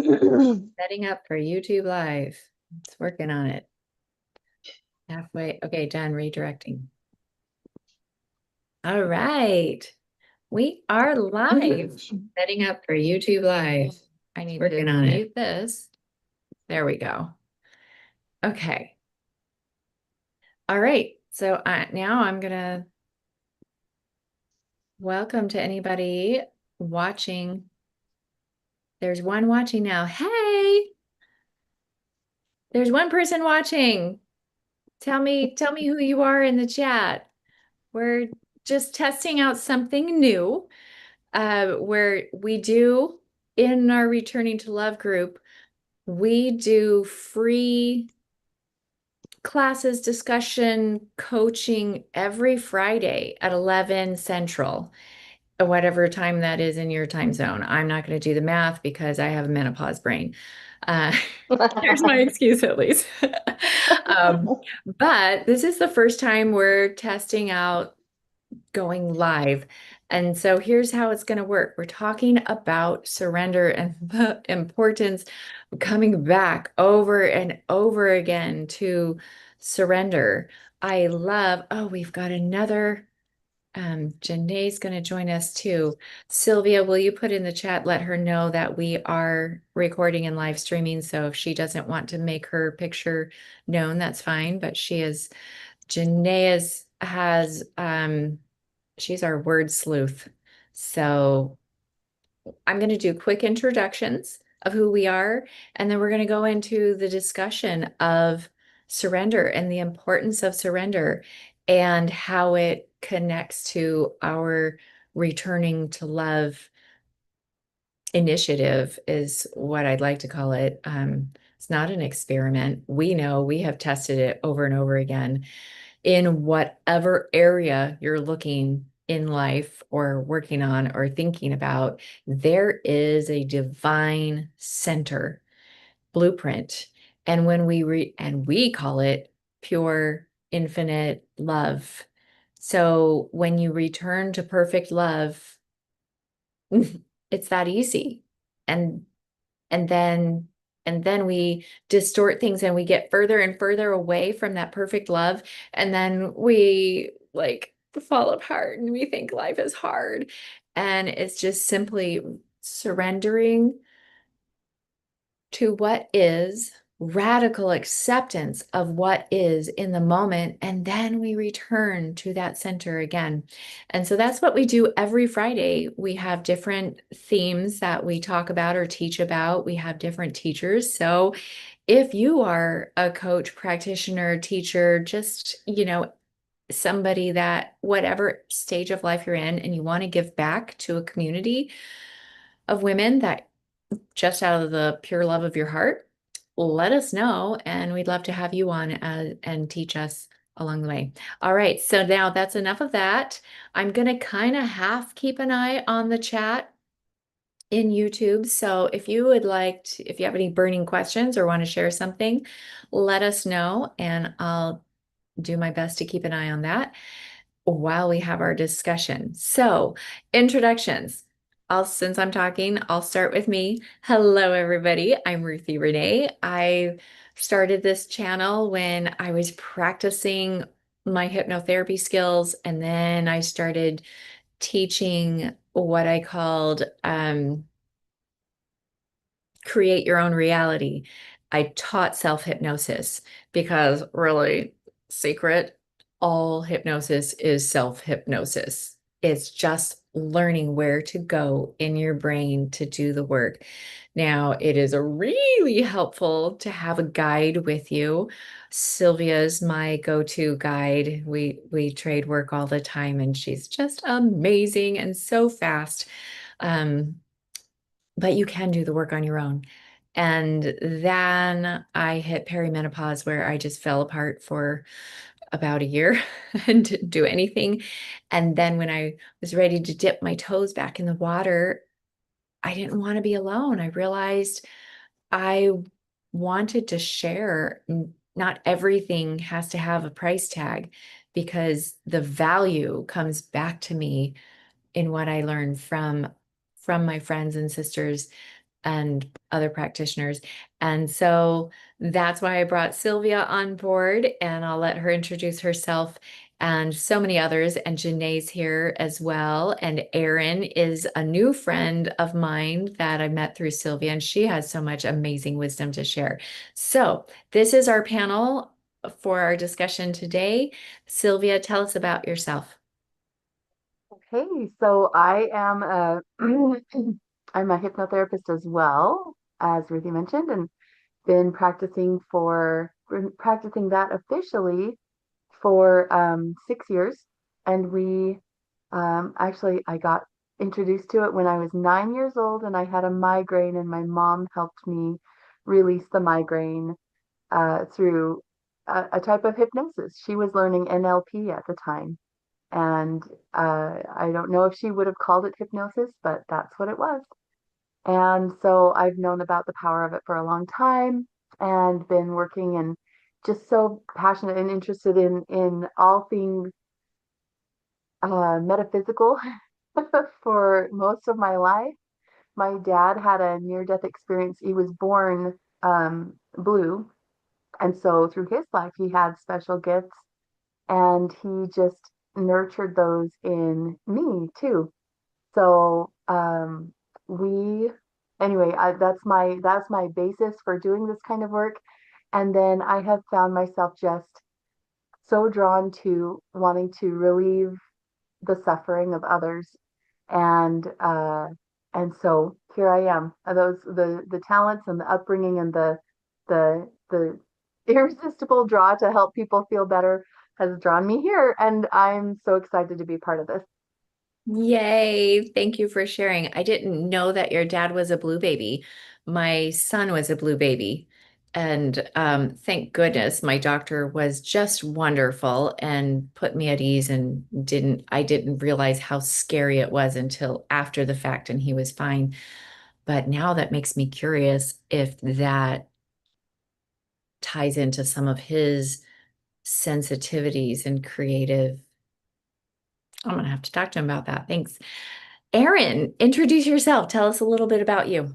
Setting up for YouTube Live. It's working on it. Halfway. Okay, done redirecting. All right. We are live. Setting up for YouTube Live. I need to mute this. There we go. Okay. All right. So now I'm going to welcome to anybody watching. There's one watching now. Hey, there's one person watching. Tell me who you are in the chat. We're just testing out something new where we do in our Returning to Love group, we do free classes, discussion, coaching every Friday at 11 Central, whatever time that is in your time zone. I'm not going to do the math because I have a menopause brain. There's my excuse at least. But this is the first time we're testing out going live. And so here's how it's going to work. We're talking about surrender and the importance of coming back over and over again to surrender. I love, oh, we've got another, Janae's going to join us too. Sylvia, will you put in the chat, let her know that we are recording and live streaming. So if she doesn't want to make her picture known, that's fine. But Janae has, she's our word sleuth. So I'm going to do quick introductions of who we are, and then we're going to go into the discussion of surrender and the importance of surrender and how it connects to our returning to love initiative is what I'd like to call it. It's not an experiment. We know we have tested it over and over again in whatever area you're looking in life or working on or thinking about. There is a divine center blueprint. And when we call it pure infinite love. So when you return to perfect love, it's that easy. And and then and then we distort things and we get further and further away from that perfect love, and then we like fall apart and we think life is hard, and it's just simply surrendering to what is, radical acceptance of what is in the moment, and then we return to that center again. And so that's what we do every Friday. We have different themes that we talk about or teach about. We have different teachers. So if you are a coach, practitioner, teacher, just, somebody that whatever stage of life you're in and you want to give back to a community of women that just out of the pure love of your heart, let us know, and we'd love to have you on and teach us along the way. All right, so now that's enough of that. I'm going to kind of half keep an eye on the chat in YouTube. So if you would if you have any burning questions or want to share something, let us know, and I'll do my best to keep an eye on that while we have our discussion. So, introductions. Since I'm talking, I'll start with me. Hello, everybody. I'm Ruthie Renee. I started this channel when I was practicing my hypnotherapy skills, and then I started teaching what I called create your own reality. I taught self-hypnosis because really, secret, all hypnosis is self-hypnosis. It's just learning where to go in your brain to do the work. Now, it is really helpful to have a guide with you. Sylvia's my go-to guide. We trade work all the time, and she's just amazing and so fast. But you can do the work on your own. And then I hit perimenopause where I just fell apart for about a year and didn't do anything. And then when I was ready to dip my toes back in the water, I didn't want to be alone. I realized I wanted to share. Not everything has to have a price tag, because the value comes back to me in what I learned from my friends and sisters and other practitioners. And so that's why I brought Sylvia on board, and I'll let her introduce herself and so many others. And Janae's here as well. And Erin is a new friend of mine that I met through Sylvia, and she has so much amazing wisdom to share. So this is our panel for our discussion today. Sylvia, tell us about yourself. Okay, so I am a I'm a hypnotherapist as well, as Ruthie mentioned, and been practicing that officially for 6 years. And we actually I got introduced to it when I was 9 years old, and I had a migraine, and my mom helped me release the migraine through a type of hypnosis. She was learning NLP at the time. And I don't know if she would have called it hypnosis, but that's what it was. And so I've known about the power of it for a long time and been working and just so passionate and interested in all things metaphysical for most of my life. My dad had a near-death experience. He was born blue, and so through his life, he had special gifts, and he just nurtured those in me too. So we anyway, that's my basis for doing this kind of work. And then I have found myself just so drawn to wanting to relieve the suffering of others. And so here I am. Those the talents and the upbringing and the irresistible draw to help people feel better has drawn me here, and I'm so excited to be part of this. Yay. Thank you for sharing. I didn't know that your dad was a blue baby. My son was a blue baby. And thank goodness my doctor was just wonderful and put me at ease and I didn't realize how scary it was until after the fact and he was fine. But now that makes me curious if that ties into some of his sensitivities and creative. I'm gonna have to talk to him about that. Thanks. Erin, introduce yourself. Tell us a little bit about you.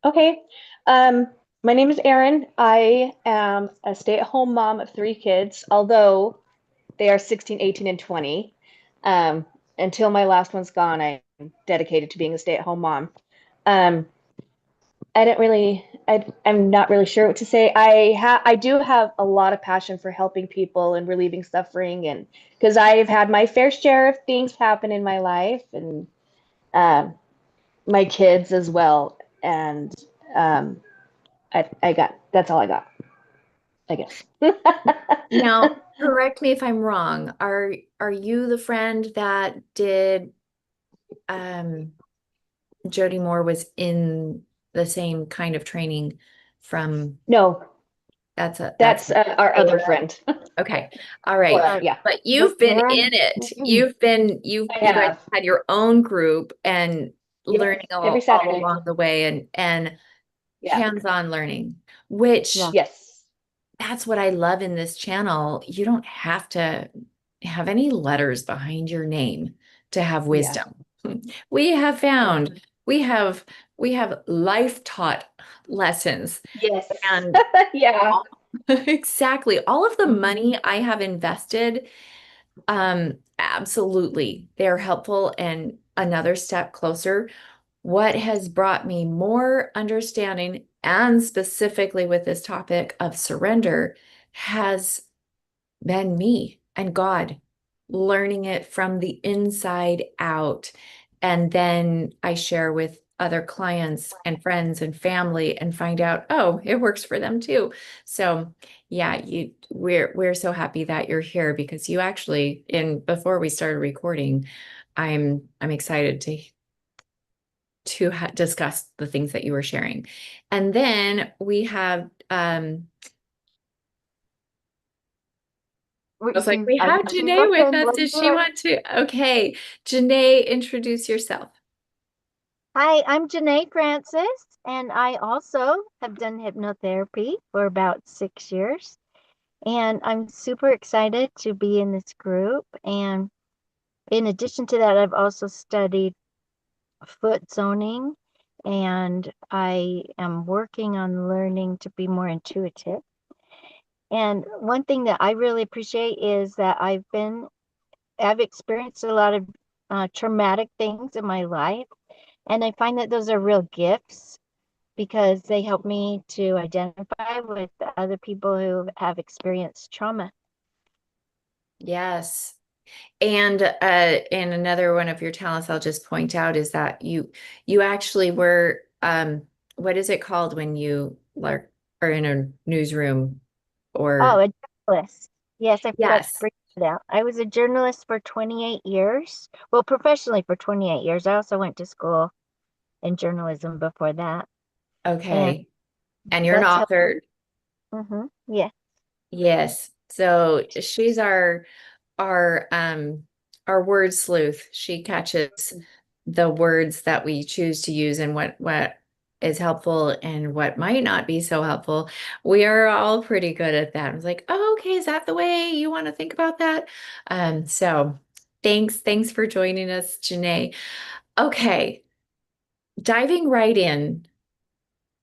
Okay. Um, my name is Erin. I am a stay-at-home mom of three kids, although they are 16, 18, and 20. Um, until my last one's gone, I'm dedicated to being a stay-at-home mom. Um, I'm not really sure what to say. I do have a lot of passion for helping people and relieving suffering, and because I've had my fair share of things happen in my life, and um, my kids as well. And um, I got that's all I got, I guess. Now, correct me if I'm wrong. Are you the friend that did um Jody Moore was in the same kind of training from No, that's that's our other friend. okay. All right. But Yeah, But but you've been in Aaron, it. I You guys have. had your own group and Yep, learning every all Saturday. along the way and Yeah, hands-on learning, which yeah, yes, that's what I love in this channel. You don't have to have any letters behind your name to have yeah, wisdom. We have yeah, found we have life taught lessons yes, and yeah, exactly all of the mhm, money I have invested, absolutely they're helpful and another step closer. What has brought me more understanding, and specifically with this topic of surrender, has been me and God learning it from the inside out. And then I share with other clients and friends and family and find out, oh, it works for them too. So yeah, we're so happy that you're here because you actually in before we started recording, I'm excited to discuss the things that you were sharing. And then we have, I was like, we I have think she's Janae with looking. us. Let's Does do she it. want to? Okay, Janae, introduce yourself. Hi, I'm Janae Francis, and I also have done hypnotherapy for about 6 years. And I'm super excited to be in this group. And in addition to that, I've also studied foot zoning and I am working on learning to be more intuitive. And one thing that I really appreciate is that I've experienced a lot of traumatic things in my life, and I find that those are real gifts because they help me to identify with the other people who have experienced trauma. Yes. And another one of your talents I'll just point out is that you actually were what is it called when you like are in a newsroom Oh, or a journalist. Yes, I forgot to yes. bring it out. I was a journalist for 28 years. Well, professionally for 28 years. I also went to school in journalism before that. And Okay. And you're an that's how, author. yeah. Yes. So she's our our word sleuth. She catches the words that we choose to use and what is helpful and what might not be so helpful. We are all pretty good at that. I was like, oh, okay, is that the way you want to think about that? So thanks for joining us, Janae. Okay, diving right in,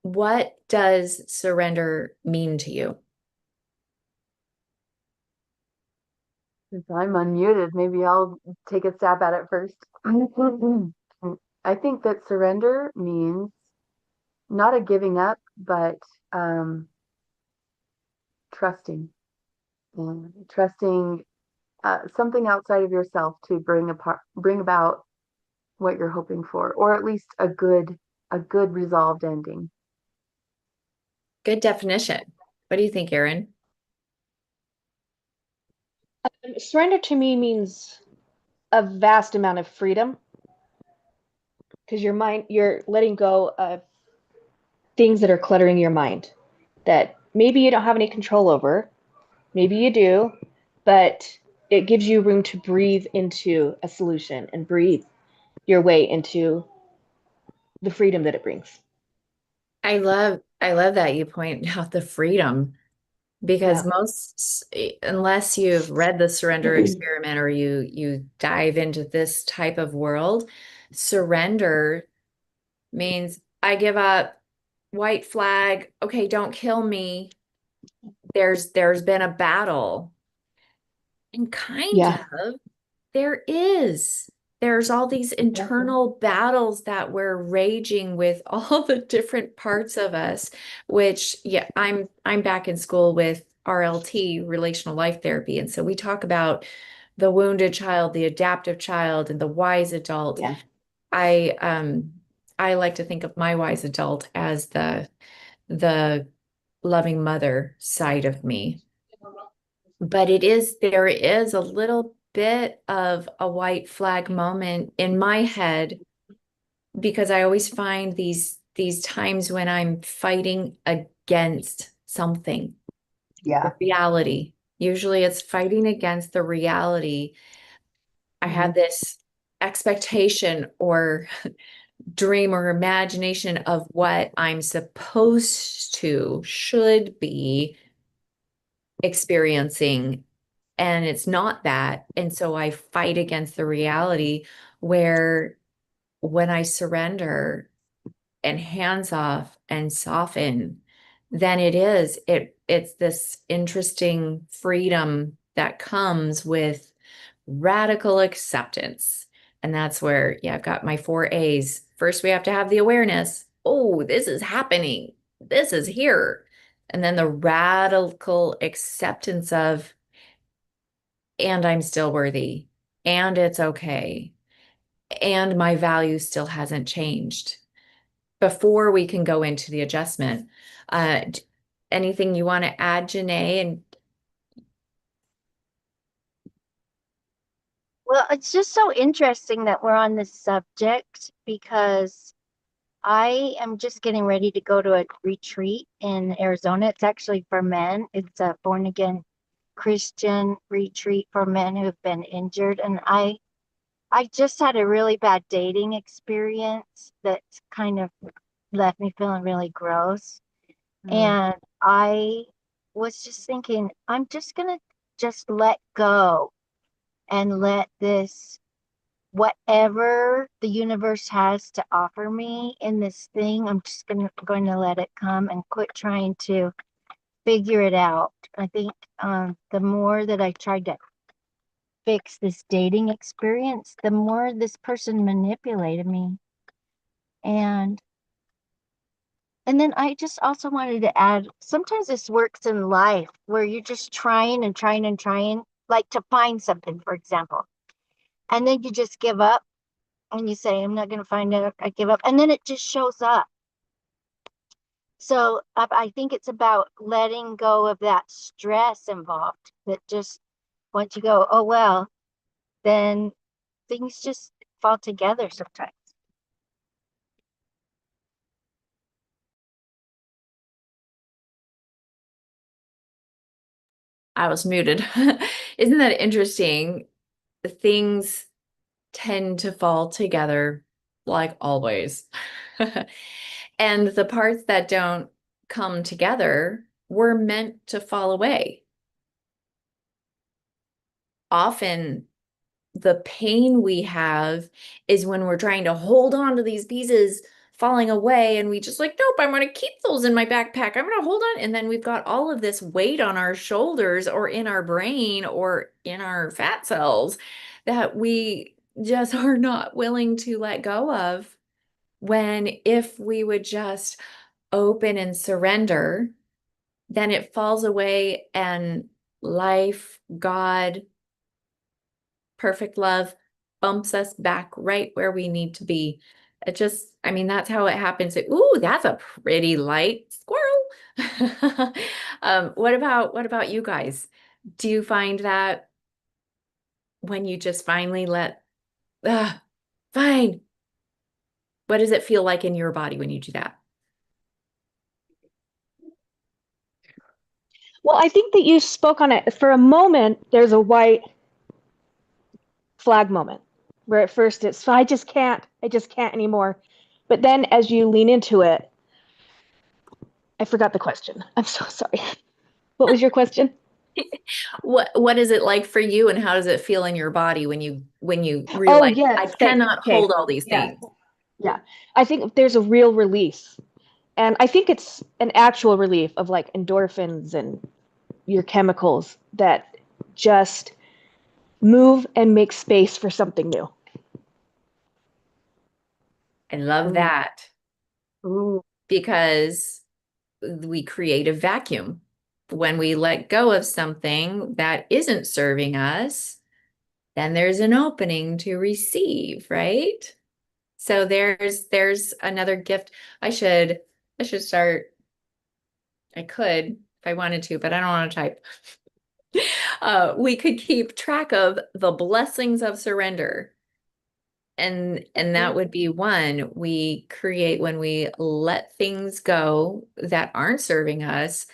what does surrender mean to you? Since I'm unmuted, maybe I'll take a stab at it first. I think that surrender means not a giving up, but um, trusting, and trusting something outside of yourself to bring about what you're hoping for, or at least a good resolved ending. Good definition. What do you think, Erin? Surrender to me means a vast amount of freedom because you're letting go of things that are cluttering your mind that maybe you don't have any control over, maybe you do, but it gives you room to breathe into a solution and breathe your way into the freedom that it brings. I love that you point out the freedom because Yeah. unless you've read the surrender experiment or you dive into this type of world, surrender means I give up, white flag, okay, don't kill me. There's been a battle. And kind Yeah. of there is. There's all these internal battles that we're raging with all the different parts of us, which yeah, I'm back in school with RLT, relational life therapy. And so we talk about the wounded child, the adaptive child, and the wise adult. Yeah. I I like to think of my wise adult as the loving mother side of me. But there is a little bit of a white flag moment in my head because I always find these times when I'm fighting against something, the Yeah. reality. Usually it's fighting against the reality. I have this expectation or dream or imagination of what I'm supposed to, should be experiencing, and it's not that. And so I fight against the reality where when I surrender and hands off and soften, then it's this interesting freedom that comes with radical acceptance. And that's where, yeah, I've got my 4 A's. First, we have to have the awareness. Oh, this is happening. This is here. And then the radical acceptance of, and I'm still worthy, and it's okay, and my value still hasn't changed before we can go into the adjustment. Uh, Anything you want to add, Janae? And Well, it's just so interesting that we're on this subject because I am just getting ready to go to a retreat in Arizona. It's actually for men. It's a born again Christian retreat for men who've been injured. And I just had a really bad dating experience that kind of left me feeling really gross. mm, And I was just thinking, I'm just gonna just let go and let this whatever the universe has to offer me in this thing, I'm just going to let it come and quit trying to figure it out. I think the more that I tried to fix this dating experience, the more this person manipulated me. And then I just also wanted to add, sometimes this works in life where you're just trying and trying and trying, like to find something, for example. And then you just give up and you say, I'm not going to find it. I give up. And then it just shows up. So I think it's about letting go of that stress involved, that just once you go, oh, well, then things just fall together sometimes. I was muted. Isn't that interesting? Things tend to fall together like always. And the parts that don't come together were meant to fall away. Often the pain we have is when we're trying to hold on to these pieces falling away and we just like, nope, I'm going to keep those in my backpack. I'm going to hold on. And then we've got all of this weight on our shoulders or in our brain or in our fat cells that we just are not willing to let go of. When if we would just open and surrender, then it falls away and life, God, perfect love bumps us back right where we need to be. It just, I mean, that's how it happens. Ooh, that's a pretty light squirrel. What about you guys? Do you find that when you just finally fine, what does it feel like in your body when you do that? Well, I think that you spoke on it. For a moment, there's a white flag moment where at first it's, I just can't anymore. But then as you lean into it, I forgot the question. I'm so sorry. What was your question? What is it like for you and how does it feel in your body when you Oh, realize yes. I cannot Okay. hold all these Yeah. things? Yeah. I think there's a real release. And I think it's an actual relief of like endorphins and your chemicals that just move and make space for something new. I love Ooh. that Ooh. because we create a vacuum. When we let go of something that isn't serving us, then there's an opening to receive, right? So there's another gift. I should start. I could if I wanted to, but I don't want to type. We could keep track of the blessings of surrender. And that would be one we create when we let things go that aren't serving us.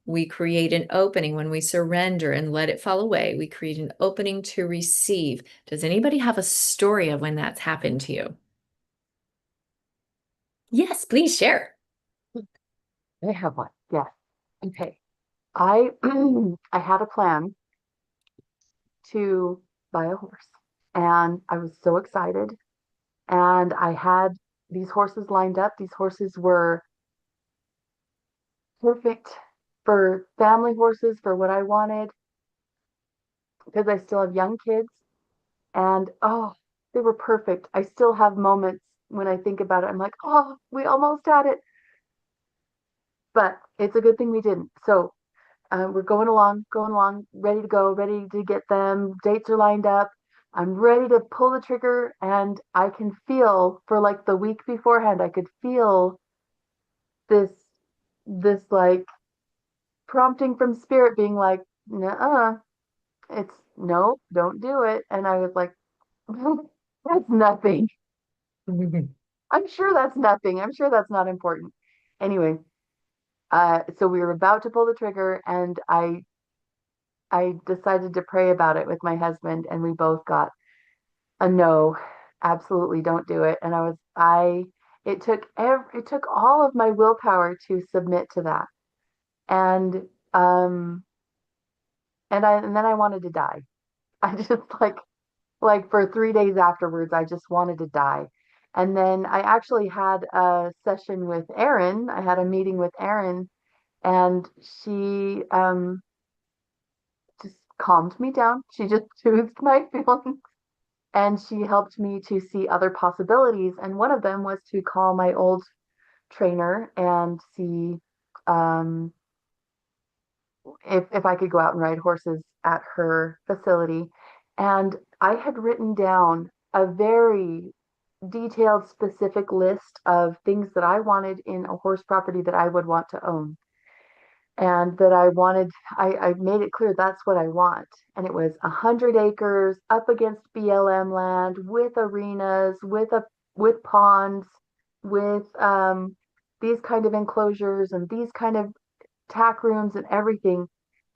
We create an opening when we surrender and let it fall away. We create an opening to receive. Does anybody have a story of when that's happened to you? Yes, please share. I have one. Yes. Okay. I I had a plan to buy a horse and I was so excited and I had these horses lined up. These horses were perfect for family horses for what I wanted because I still have young kids and oh, they were perfect. I still have moments when I think about it. I'm like, oh, we almost had it, but it's a good thing we didn't. So we're going along, ready to go, ready to get them. Dates are lined up. I'm ready to pull the trigger, and I can feel for like the week beforehand, I could feel this, this like prompting from spirit being like, "Nuh-uh, it's no, don't do it." And I was like, "That's nothing. I'm sure that's nothing. I'm sure that's not important." Anyway, so we were about to pull the trigger, and I decided to pray about it with my husband, and we both got a no, absolutely don't do it. And it took all of my willpower to submit to that. And um and then I wanted to die. I just like Like for 3 days afterwards, I just wanted to die. And then I actually had a session with Erin. I had a meeting with Erin, and she just calmed me down. She just soothed my feelings, and she helped me to see other possibilities. And one of them was to call my old trainer and see um, if I could go out and ride horses at her facility. And I had written down a very detailed, specific list of things that I wanted in a horse property that I would want to own. And that I wanted, I made it clear that's what I want. And it was 100 acres up against BLM land with arenas, with ponds, with these kind of enclosures and these kind of tack rooms and everything,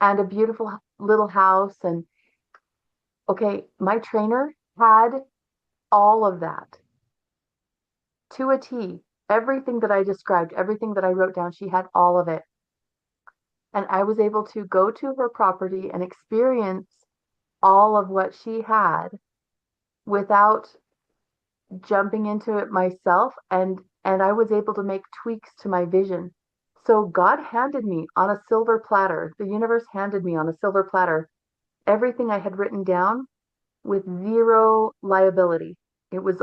and a beautiful little house. And okay, my trainer had all of that to a T. Everything that I described, everything that I wrote down, she had all of it. And I was able to go to her property and experience all of what she had without jumping into it myself. And I was able to make tweaks to my vision. So God handed me on a silver platter, the universe handed me on a silver platter everything I had written down with zero liability. It was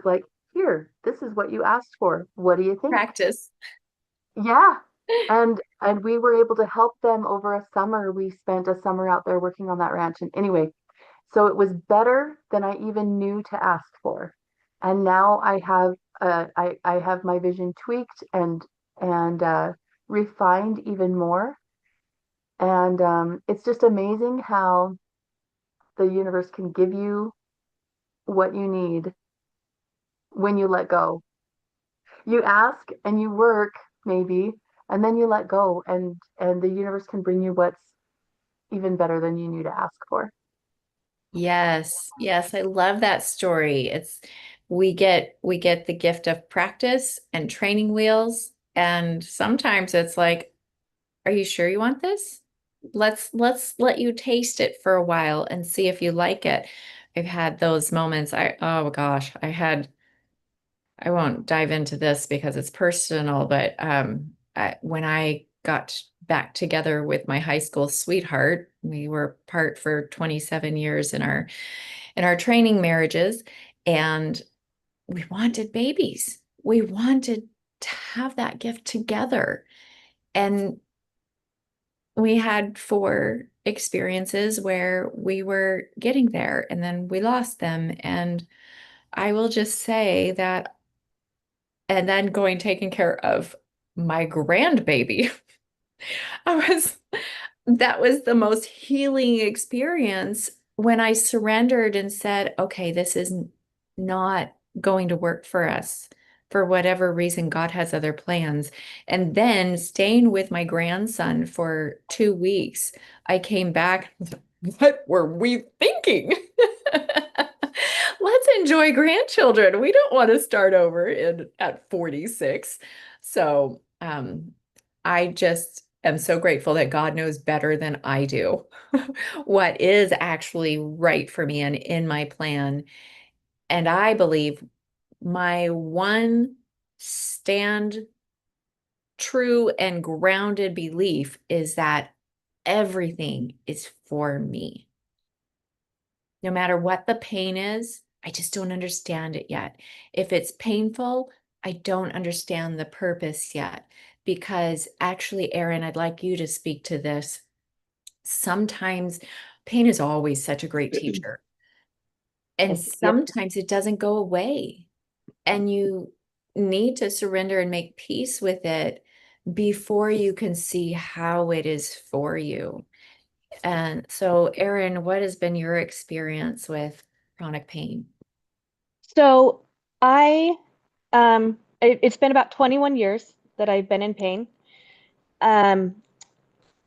like, here, this is what you asked for. What do you think? Practice. Yeah. And we were able to help them over a summer. We spent a summer out there working on that ranch. And anyway, so it was better than I even knew to ask for. And now I have my vision tweaked and refined even more. And it's just amazing how the universe can give you what you need when you let go. You ask and you work maybe, and then you let go, and the universe can bring you what's even better than you knew to ask for. Yes, yes, I love that story. It's we get the gift of practice and training wheels, and sometimes it's like, are you sure you want this? Let's let you taste it for a while and see if you like it. I've had those moments. Oh gosh, I won't dive into this because it's personal, but when I got back together with my high school sweetheart, we were apart for 27 years in our training marriages, and we wanted babies. We wanted to have that gift together. And we had 4 experiences where we were getting there and then we lost them. And I will just say that, and then going taking care of my grandbaby. I was that was the most healing experience when I surrendered and said, okay, this is not going to work for us. For whatever reason, God has other plans. And then staying with my grandson for 2 weeks, I came back. What were we thinking? Let's enjoy grandchildren. We don't want to start over at 46. So, I just am so grateful that God knows better than I do what is actually right for me and in my plan. And I believe my one stand true and grounded belief is that everything is for me. No matter what the pain is, I just don't understand it yet. If it's painful, I don't understand the purpose yet. Because actually, Erin, I'd like you to speak to this. Sometimes pain is always such a great teacher. And Yep. sometimes it doesn't go away. And you need to surrender and make peace with it before you can see how it is for you. And so, Erin, what has been your experience with chronic pain? So it's been about 21 years that I've been in pain. Um,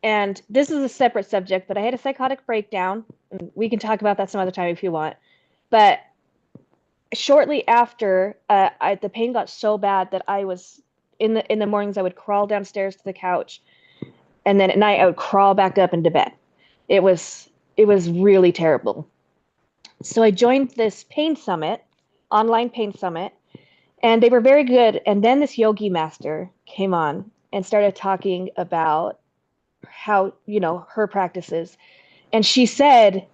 and this is a separate subject, but I had a psychotic breakdown. And we can talk about that some other time if you want. But shortly after, the pain got so bad that I was in the mornings I would crawl downstairs to the couch, and then at night I would crawl back up into bed. It was really terrible. So I joined this pain summit, online pain summit, and they were very good. And then this yogi master came on and started talking about how, her practices. And she said,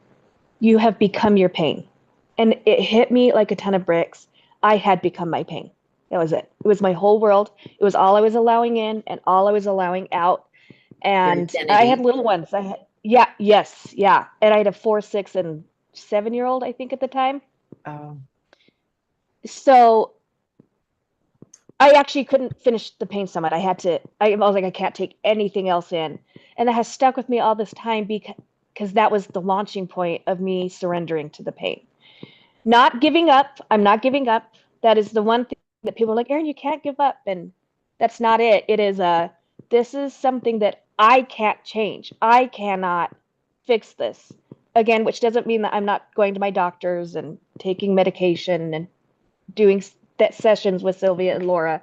"You have become your pain." And it hit me like a ton of bricks. I had become my pain. That was it. It was my whole world. It was all I was allowing in and all I was allowing out. Your And I had identity. little ones. Yeah, yes, yeah. And I had a 4, 6, and 7-year-old, I think, at the time. Oh, So I actually couldn't finish the pain summit. I was like, I can't take anything else in. And that has stuck with me all this time because that was the launching point of me surrendering to the pain. Not giving up. I'm not giving up. That is the one thing that people are like, Erin, you can't give up. And that's not it. It is this is something that I can't change. I cannot fix this. Again, which doesn't mean that I'm not going to my doctors and taking medication and doing that sessions with Sylvia and Laura.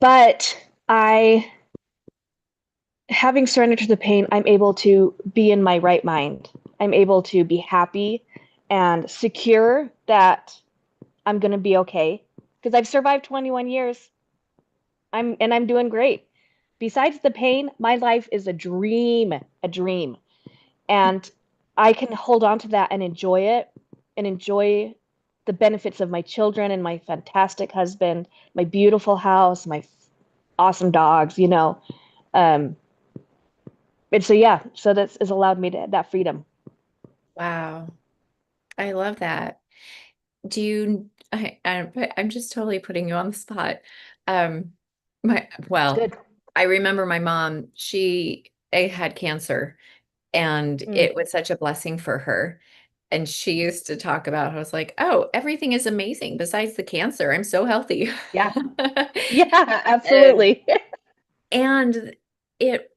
But having surrendered to the pain, I'm able to be in my right mind. I'm able to be happy and secure that I'm going to be okay because I've survived 21 years. I'm doing great. Besides the pain, my life is a dream, a dream. And I can hold on to that and enjoy it and enjoy the benefits of my children and my fantastic husband, my beautiful house, my awesome dogs. Um, and so, yeah, so that has allowed me that freedom. wow. I love that. I'm just totally putting you on the spot. Um, It's well, good. I remember my mom, she had cancer and Mm. it was such a blessing for her. And she used to talk about, I was like, oh, everything is amazing besides the cancer. I'm so healthy. Yeah. Yeah, And, absolutely. and it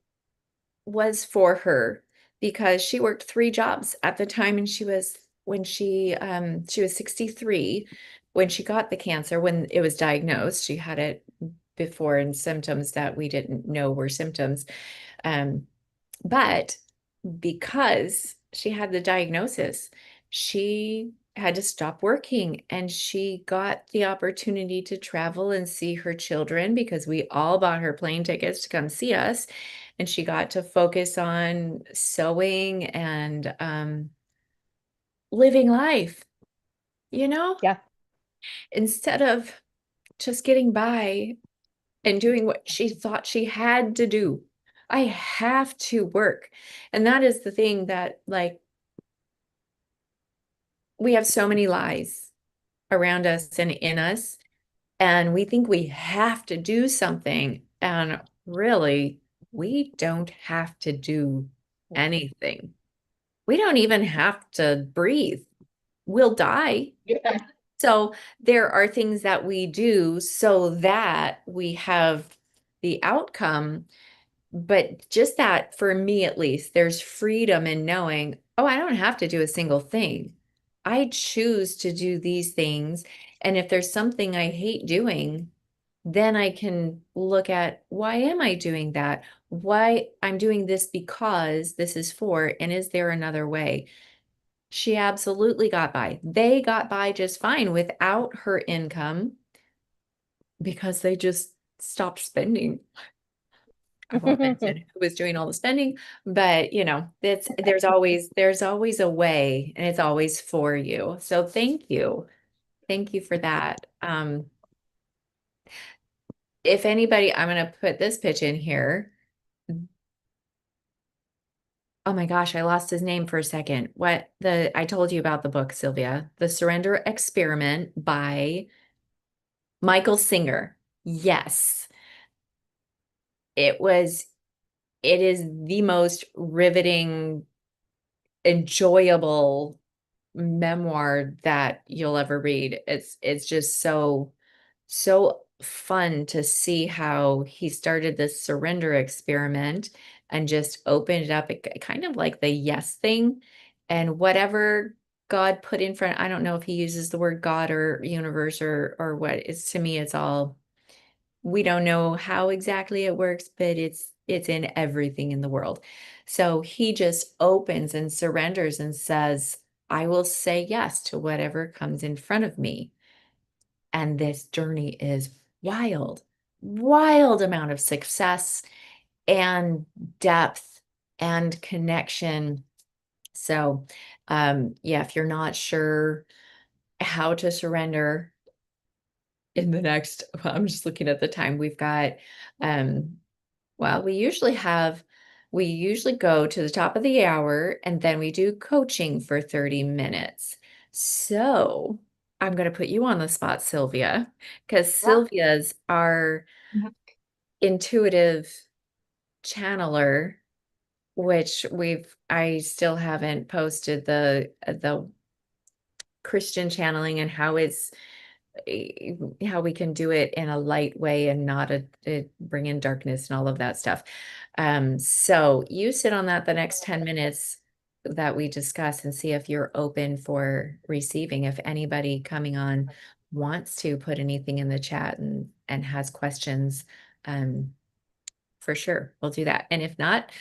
was for her because she worked 3 jobs at the time and she was 63 when she got the cancer. When it was diagnosed, she had it before in symptoms that we didn't know were symptoms. But because she had the diagnosis, she had to stop working and she got the opportunity to travel and see her children because we all bought her plane tickets to come see us. And she got to focus on sewing and living life, you know, Yeah. instead of just getting by and doing what she thought she had to do. I have to work. And that is the thing that, like, we have so many lies around us and in us, and we think we have to do something. And really, we don't have to do anything. We don't even have to breathe. We'll die. Yeah. So there are things that we do so that we have the outcome. But just that, for me at least, there's freedom in knowing, oh, I don't have to do a single thing. I choose to do these things. And if there's something I hate doing, then I can look at, why am I doing that? Why I'm doing this, because this is for, and is there another way? She absolutely got by. They got by just fine without her income because they just stopped spending. I won't mention who was doing all the spending, but there's always a way and it's always for you. So thank you. Thank you for that. If anybody, I'm going to put this pitch in here. Oh my gosh, I lost his name for a second. I told you about the book, Sylvia, The Surrender Experiment by Michael Singer. Yes. It was, it is the most riveting, enjoyable memoir that you'll ever read. It's just so fun to see how he started this surrender experiment and just opened it up, kind of like the yes thing, and whatever God put in front. I don't know if he uses the word God or universe or what. It's, to me, it's all We don't know how exactly it works, but it's in everything in the world. So he just opens and surrenders and says, I will say yes to whatever comes in front of me. And this journey is wild, wild amount of success and depth and connection. So, yeah, if you're not sure how to surrender in the next, well, I'm just looking at the time we've got, well, we usually go to the top of the hour and then we do coaching for 30 minutes. So I'm going to put you on the spot, Sylvia, because Yeah. Sylvia's our Mhm. intuitive channeler, which I still haven't posted the Christian channeling and how we can do it in a light way and not bring in darkness and all of that stuff. So you sit on that the next 10 minutes that we discuss and see if you're open for receiving. If anybody coming on wants to put anything in the chat and has questions, for sure, we'll do that. And if not,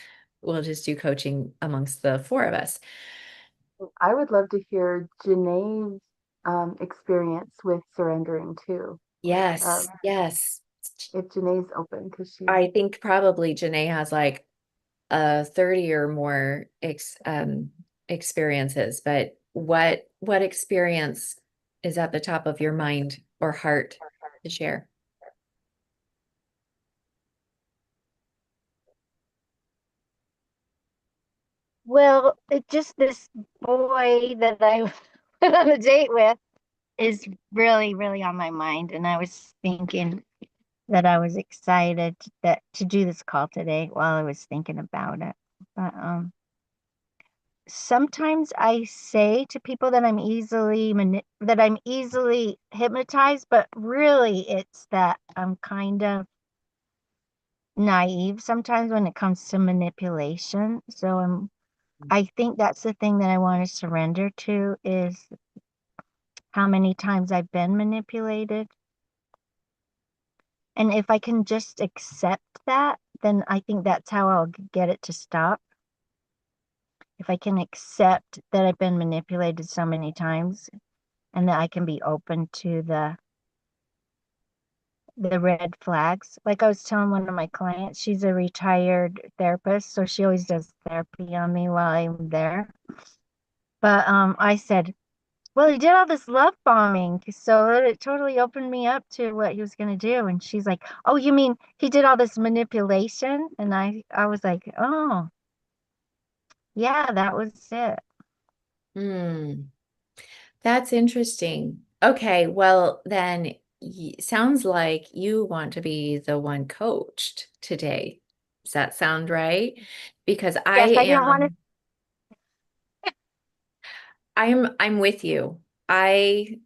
we'll just do coaching amongst the four of us. I would love to hear Janae's experience with surrendering too. Yes, yes. If Janae's open, because she's I think probably Janae has like 30 or more experiences, but what experience is at the top of your mind or heart to share? Well, it just this boy that I went on a date with is really, really on my mind. And I was thinking that I was excited to do this call today while I was thinking about it. But sometimes I say to people that I'm easily hypnotized, but really it's that I'm kind of naive sometimes when it comes to manipulation. So I think that's the thing that I want to surrender to is how many times I've been manipulated. And if I can just accept that, then I think that's how I'll get it to stop. If I can accept that I've been manipulated so many times and that I can be open to the red flags. Like I was telling one of my clients, she's a retired therapist, so she always does therapy on me while I'm there. But I said, well, he did all this love bombing, so it totally opened me up to what he was going to do. And she's like, oh, you mean he did all this manipulation? And I was like, oh, yeah, that was it. Hmm, that's interesting. Okay, well then sounds like you want to be the one coached today. Does that sound right? Because Yes, I didn't want to. I'm with you. I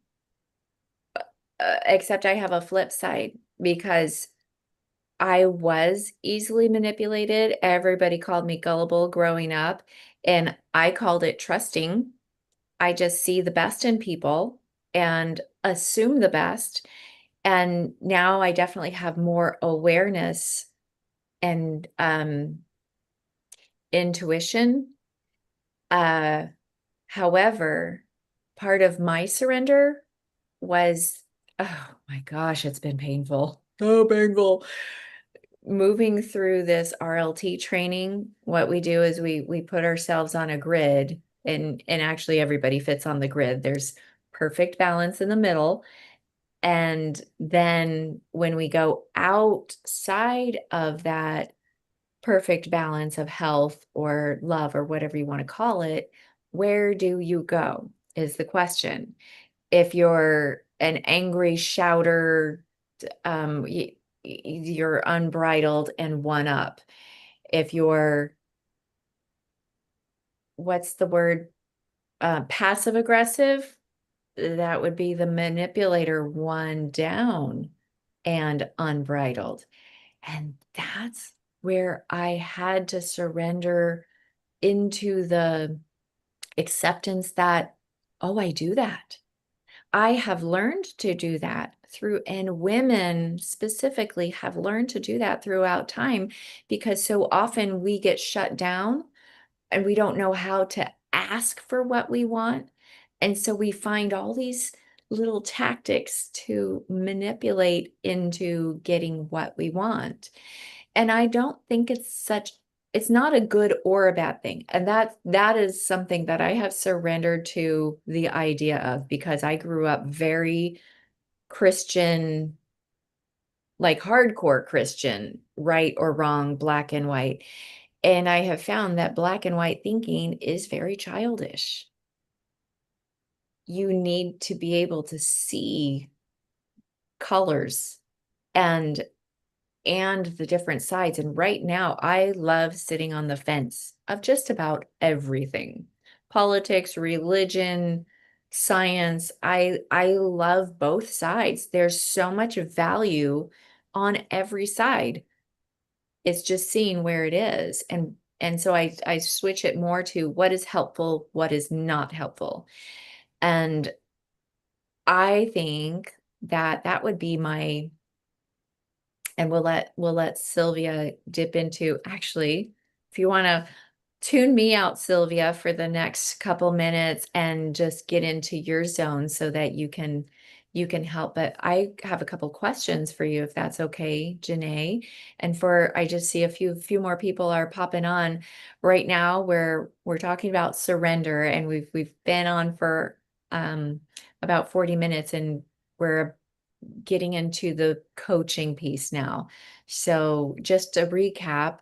except I have a flip side because I was easily manipulated. Everybody called me gullible growing up, and I called it trusting. I just see the best in people and assume the best. And now I definitely have more awareness and intuition. Uh, However, part of my surrender was, oh my gosh, it's been painful. So painful. Moving through this RLT training, what we do is we put ourselves on a grid and actually everybody fits on the grid. There's perfect balance in the middle. And then when we go outside of that perfect balance of health or love or whatever you want to call it, where do you go is the question. If you're an angry shouter, you're unbridled and one up. If you're, what's the word? Passive aggressive, that would be the manipulator, one down and unbridled. And that's where I had to surrender into the acceptance that, oh, I do that. I have learned to do that through, and women specifically have learned to do that throughout time, because so often we get shut down and we don't know how to ask for what we want. And so we find all these little tactics to manipulate into getting what we want. And I don't think it's not a good or a bad thing. And that is something that I have surrendered to the idea of, because I grew up very Christian, like hardcore Christian, right or wrong, black and white. And I have found that black and white thinking is very childish. You need to be able to see colors and the different sides. And right now, I love sitting on the fence of just about everything. Politics, religion, science. I love both sides. There's so much value on every side. It's just seeing where it is. And so I switch it more to what is helpful, what is not helpful. And I think that that would be my, and we'll let Sylvia dip into, actually, if you want to tune me out, Sylvia, for the next couple minutes and just get into your zone so that you can help. But I have a couple questions for you, if that's okay, Janae. And I just see a few more people are popping on right now, where we're talking about surrender, and we've been on for about 40 minutes, and we're getting into the coaching piece now. So just to recap,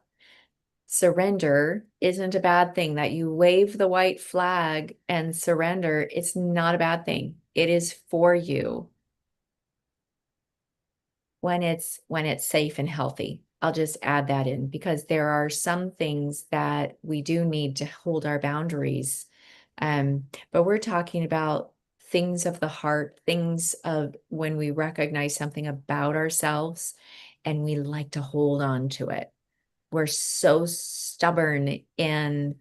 surrender isn't a bad thing. That you wave the white flag and surrender, it's not a bad thing. It is for you when it's safe and healthy. I'll just add that in, because there are some things that we do need to hold our boundaries. But we're talking about things of the heart, things of when we recognize something about ourselves and we like to hold on to it. We're so stubborn in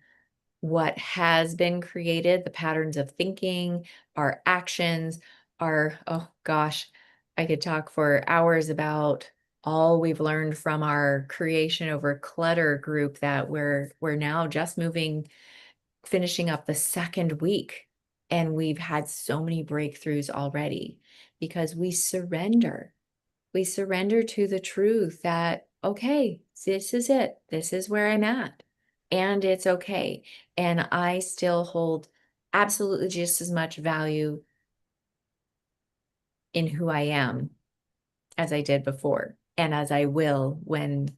what has been created, the patterns of thinking, our actions, oh gosh, I could talk for hours about all we've learned from our creation over clutter group, that we're now just finishing up the second week. And we've had so many breakthroughs already because we surrender. We surrender to the truth that, okay, this is it. This is where I'm at. And it's okay. And I still hold absolutely just as much value in who I am as I did before, and as I will when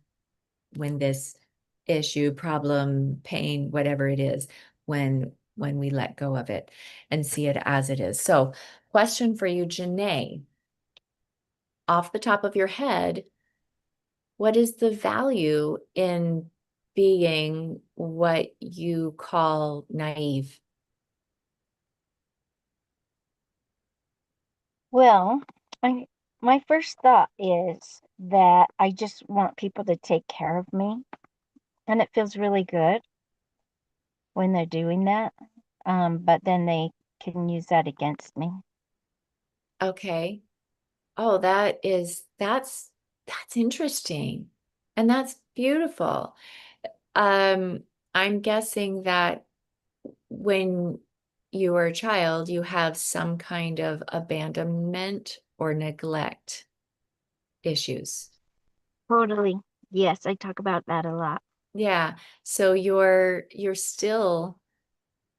this issue, problem, pain, whatever it is, when we let go of it and see it as it is. So, question for you, Janae, off the top of your head, what is the value in being what you call naive? Well, I my first thought is that I just want people to take care of me, and it feels really good when they're doing that. But then they can use that against me. Okay. Oh, that's interesting. And that's beautiful. Um, I'm guessing that when you were a child, you have some kind of abandonment or neglect issues. Totally. Yes, I talk about that a lot. Yeah. So you're still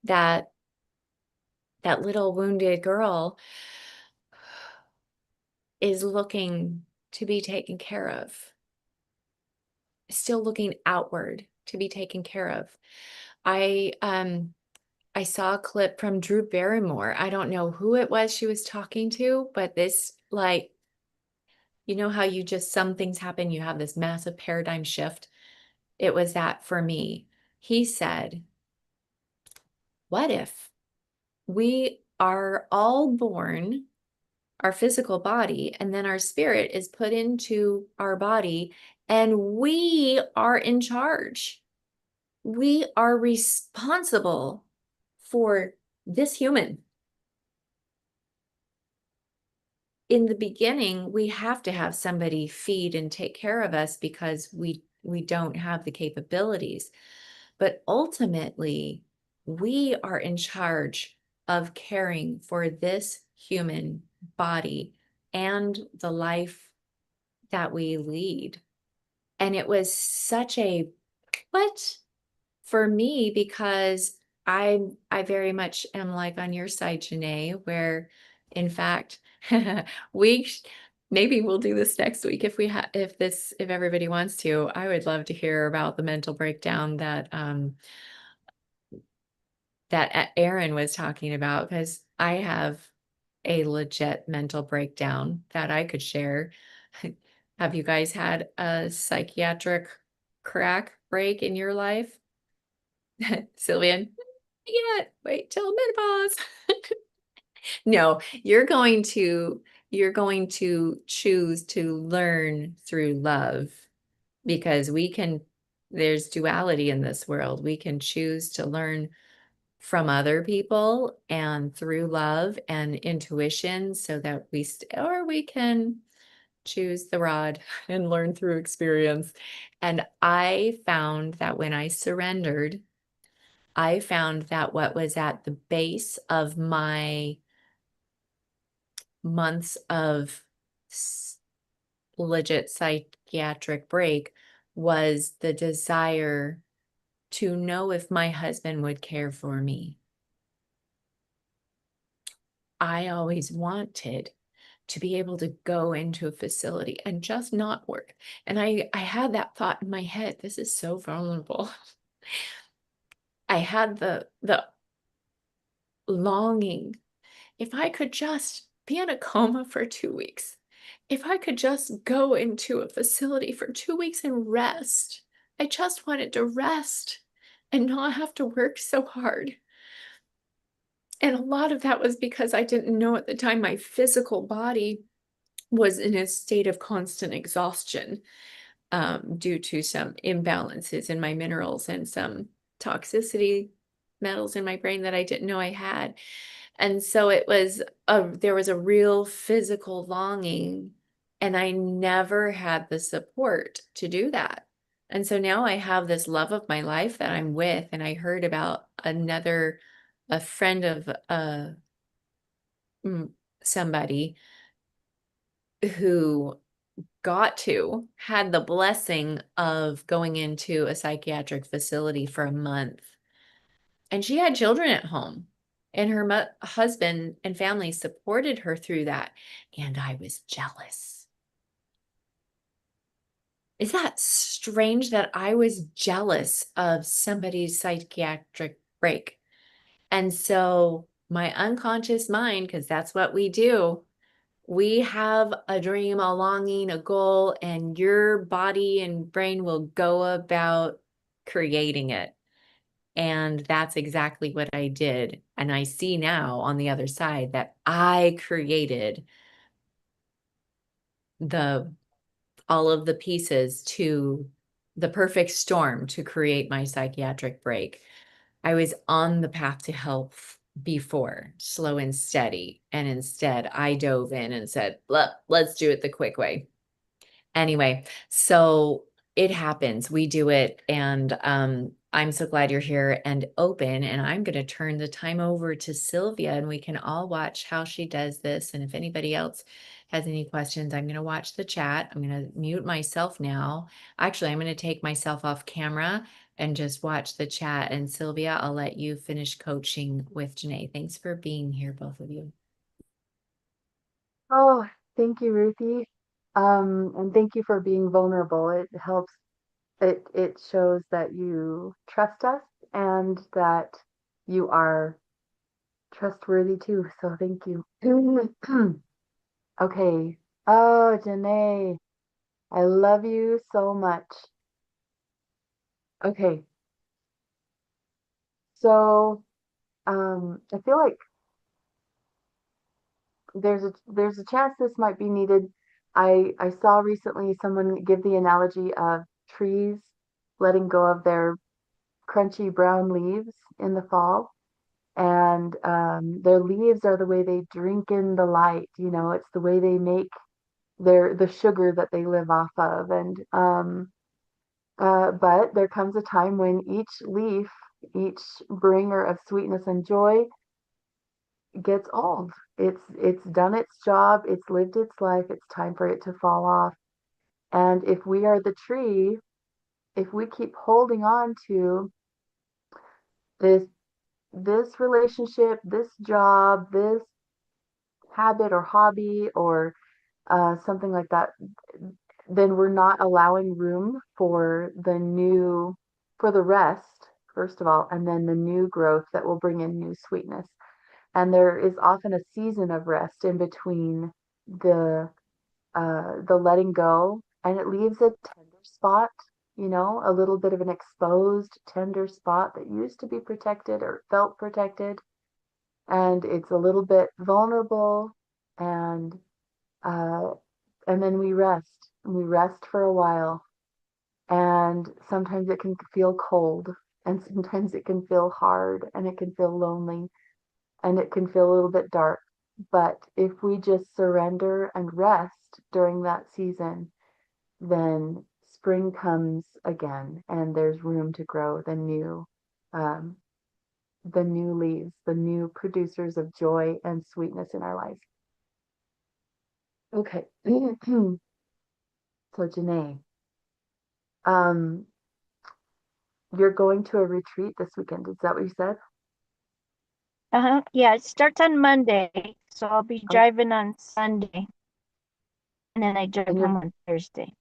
that little wounded girl is looking to be taken care of, still looking outward to be taken care of. I saw a clip from Drew Barrymore. I don't know who it was she was talking to, but this, like, you know how you just, some things happen, you have this massive paradigm shift. It was that for me. He said, what if we are all born our physical body, and then our spirit is put into our body, and we are in charge? We are responsible for this human. in the beginning, we have to have somebody feed and take care of us because we don't have the capabilities. But ultimately, we are in charge of caring for this human body and the life that we lead. And it was such a what for me because I very much am like on your side, Janae, where in fact we maybe we'll do this next week if we have if everybody wants to. I would love to hear about the mental breakdown that Aaron was talking about because I have a legit mental breakdown that I could share. Have you guys had a psychiatric crack break in your life? Sylvian, yeah, wait till menopause. No, you're going to choose to learn through love because there's duality in this world. We can choose to learn from other people and through love and intuition so that or we can choose the rod and learn through experience. And I found that when I surrendered, I found that what was at the base of my months of legit psychiatric break was the desire to know if my husband would care for me. I always wanted to be able to go into a facility and just not work. And I had that thought in my head, this is so vulnerable. I had the longing, if I could just be in a coma for 2 weeks, if I could just go into a facility for 2 weeks and rest. I just wanted to rest and not have to work so hard. And a lot of that was because I didn't know at the time my physical body was in a state of constant exhaustion due to some imbalances in my minerals and some toxicity metals in my brain that I didn't know I had. And so there was a real physical longing, and I never had the support to do that. And so now I have this love of my life that I'm with, and I heard about a friend of somebody who had the blessing of going into a psychiatric facility for a month. And she had children at home, and her husband and family supported her through that. And I was jealous. Is that strange that I was jealous of somebody's psychiatric break? And so my unconscious mind, because that's what we do, we have a dream, a longing, a goal, and your body and brain will go about creating it. And that's exactly what I did. And I see now on the other side that I created all of the pieces to the perfect storm to create my psychiatric break. I was on the path to health before, slow and steady. And instead, I dove in and said, let's do it the quick way. Anyway, so it happens. We do it. And I'm so glad you're here and open. And I'm going to turn the time over to Sylvia, and we can all watch how she does this. And if anybody else has any questions, I'm going to watch the chat. I'm going to mute myself now. Actually, I'm going to take myself off camera and just watch the chat. And Sylvia, I'll let you finish coaching with Janae. Thanks for being here, both of you. Oh, thank you, Ruthie. And thank you for being vulnerable. It helps. It shows that you trust us and that you are trustworthy too. So thank you. Okay. Oh, Janae, I love you so much. Okay. So, I feel like there's a chance this might be needed. I saw recently someone give the analogy of trees letting go of their crunchy brown leaves in the fall. And their leaves are the way they drink in the light. It's the way they make the sugar that they live off of. And but there comes a time when each leaf, each bringer of sweetness and joy, gets old. It's done its job, it's lived its life, it's time for it to fall off. And if we are the tree, if we keep holding on to this this relationship, this job, this habit or hobby or something like that, then we're not allowing room for for the rest, first of all, and then the new growth that will bring in new sweetness. And there is often a season of rest in between the the letting go, and it leaves a tender spot, a little bit of an exposed, tender spot that used to be protected or felt protected, and it's a little bit vulnerable, and uh, and then we rest. We rest for a while, and sometimes it can feel cold, and sometimes it can feel hard, and it can feel lonely, and it can feel a little bit dark. But if we just surrender and rest during that season, then spring comes again, and there's room to grow um, the new leaves, the new producers of joy and sweetness in our life. Okay. So Janae, um, you're going to a retreat this weekend. Is that what you said? Yeah, it starts on Monday, so I'll be Oh, driving on Sunday, and then I drive and home on Thursday.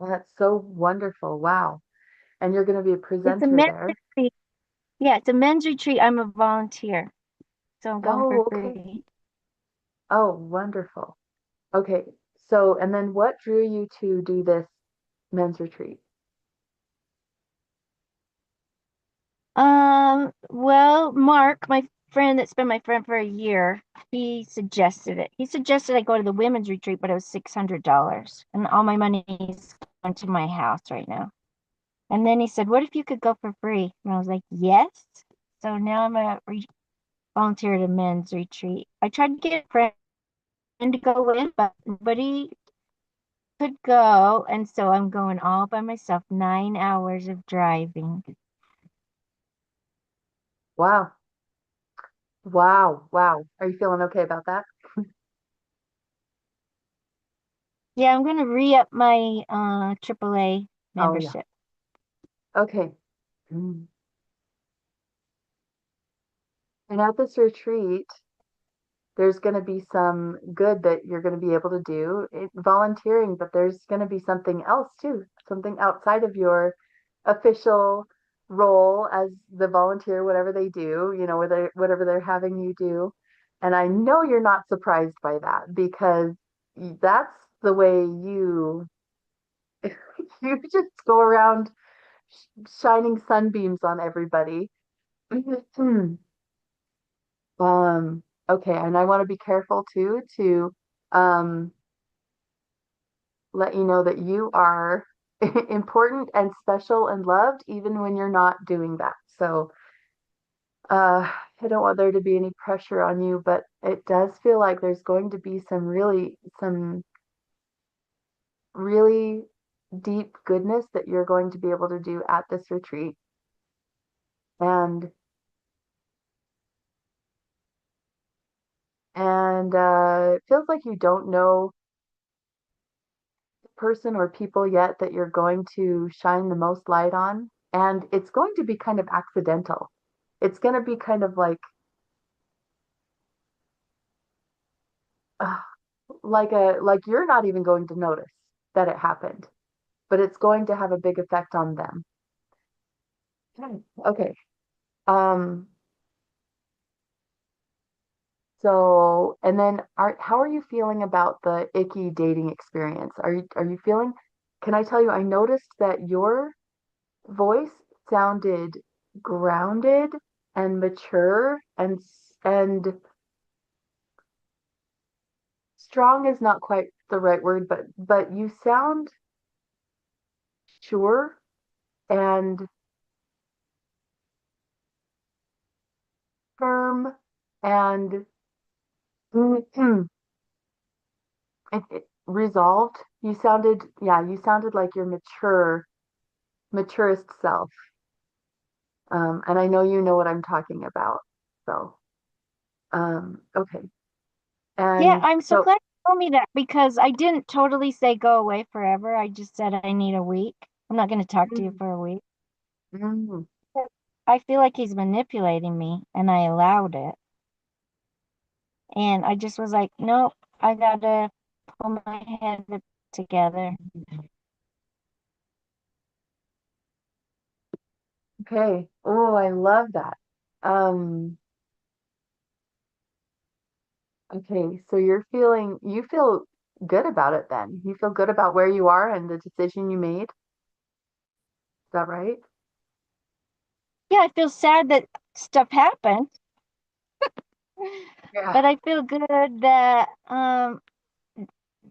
that's so wonderful. Wow. And you're going to be a It's a presenter men's there. retreat. Yeah, it's a men's retreat. I'm a volunteer, so I'm going for Oh, okay. free. Oh, wonderful. Okay. So, and then what drew you to do this men's retreat? Well, Mark, my friend that's been my friend for a year, he suggested it. He suggested I go to the women's retreat, but it was $600, and all my money is going to my house right now. And then he said, "What if you could go for free?" And I was like, "Yes." So now I'm a volunteer at a men's retreat. I tried to get a friend to go in, but nobody could go, and so I'm going all by myself, 9 hours of driving. Wow. Wow. Wow. Are you feeling okay about that? Yeah, I'm gonna re-up my AAA Oh, yeah. membership. Okay. Mm. And at this retreat, there's going to be some good that you're going to be able to do volunteering, but there's going to be something else too, something outside of your official role as the volunteer, whatever they do, whatever they're having you do. And I know you're not surprised by that because that's the way you just go around shining sunbeams on everybody. Okay, and I want to be careful too to um, let you know that you are important and special and loved even when you're not doing that. So I don't want there to be any pressure on you, but it does feel like there's going to be some really deep goodness that you're going to be able to do at this retreat. And it feels like you don't know person or people yet that you're going to shine the most light on. And it's going to be kind of accidental. It's going to be kind of uh, like you're not even going to notice that it happened, but it's going to have a big effect on them. Okay. Um, so and then how are you feeling about the icky dating experience? Are you feeling, can I tell you, I noticed that your voice sounded grounded and mature and strong is not quite the right word, but you sound sure and firm and resolved. You sounded like your maturest self. And I know you know what I'm talking about. So, okay. Yeah, And I'm so so, glad you told me that because I didn't totally say go away forever. I just said I need a week. I'm not going to talk to you mm, for a week. mm, I feel like he's manipulating me and I allowed it. And I just was like, nope, I gotta pull my head together. okay. Oh, I love that. Um, okay. So you feel good about it then. You feel good about where you are and the decision you made. Is that right? Yeah, I feel sad that stuff happened, Yeah. but I feel good that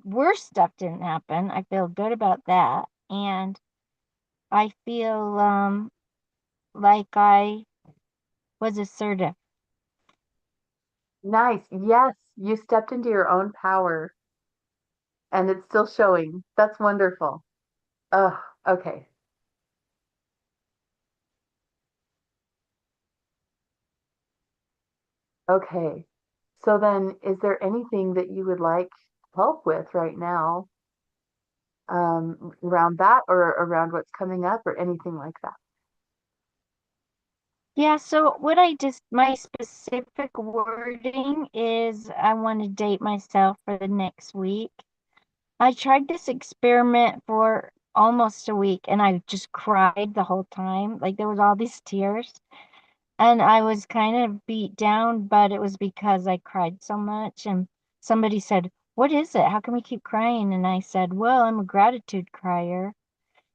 worse stuff didn't happen. I feel good about that. And I feel like I was assertive. Nice. Yes, you stepped into your own power and it's still showing. That's wonderful. Oh, okay. Okay. So then, is there anything that you would like help with right now, around that or around what's coming up or anything like that? Yeah, so what I just, my specific wording is I want to date myself for the next week. I tried this experiment for almost a week and I just cried the whole time. Like there was all these tears and I was kind of beat down, but it was because I cried so much. And somebody said, "What is it? How can we keep crying?" And I said, "Well, I'm a gratitude crier."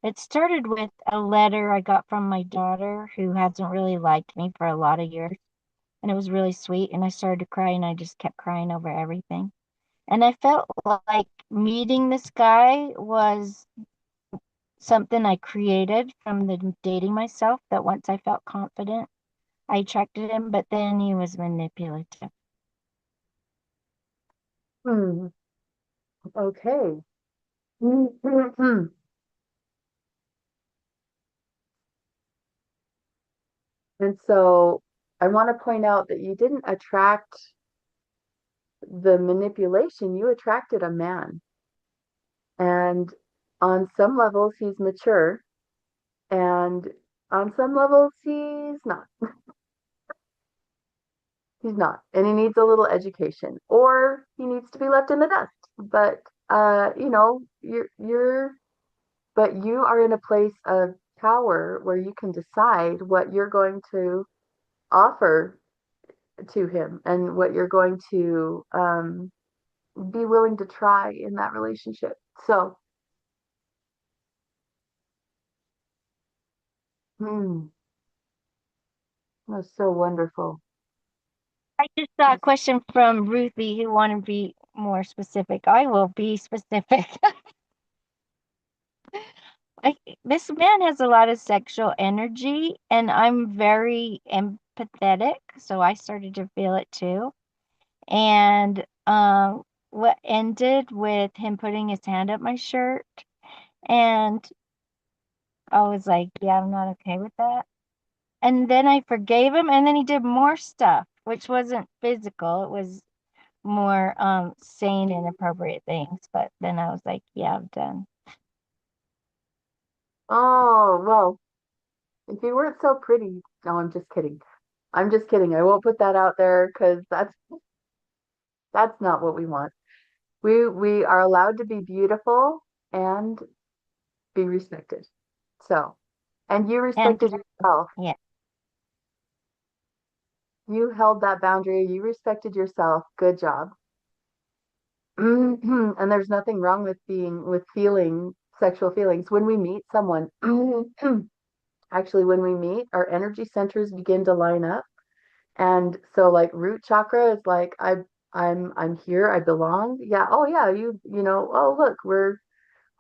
It started with a letter I got from my daughter who hasn't really liked me for a lot of years. And it was really sweet. And I started to cry and I just kept crying over everything. And I felt like meeting this guy was something I created from the dating myself, that once I felt confident, I attracted him, but then he was manipulative. Hmm. Okay. And so I want to point out that you didn't attract the manipulation, you attracted a man. And on some levels, he's mature, and on some levels, he's not. He's not, and he needs a little education, or he needs to be left in the dust. But but you are in a place of power where you can decide what you're going to offer to him and what you're going to be willing to try in that relationship. So, hmm, that's so wonderful. I just saw a question from Ruthie who wanted to be more specific. I will be specific. Like, this man has a lot of sexual energy, and I'm very empathetic, so I started to feel it too. And what ended with him putting his hand up my shirt, and I was like, yeah, I'm not okay with that. And then I forgave him, and then he did more stuff, which wasn't physical. It was more saying inappropriate things. But then I was like, yeah, I'm done. Oh, well, if you weren't so pretty, no, I'm just kidding. I'm just kidding. I won't put that out there because that's not what we want. We are allowed to be beautiful and be respected. So, and you And respected yourself. yeah, You held that boundary. You respected yourself. Good job. And there's nothing wrong with feeling sexual feelings. When we meet someone, actually, when we meet, our energy centers begin to line up. And so like root chakra is like I'm here, I belong. Yeah, oh yeah, oh look, we're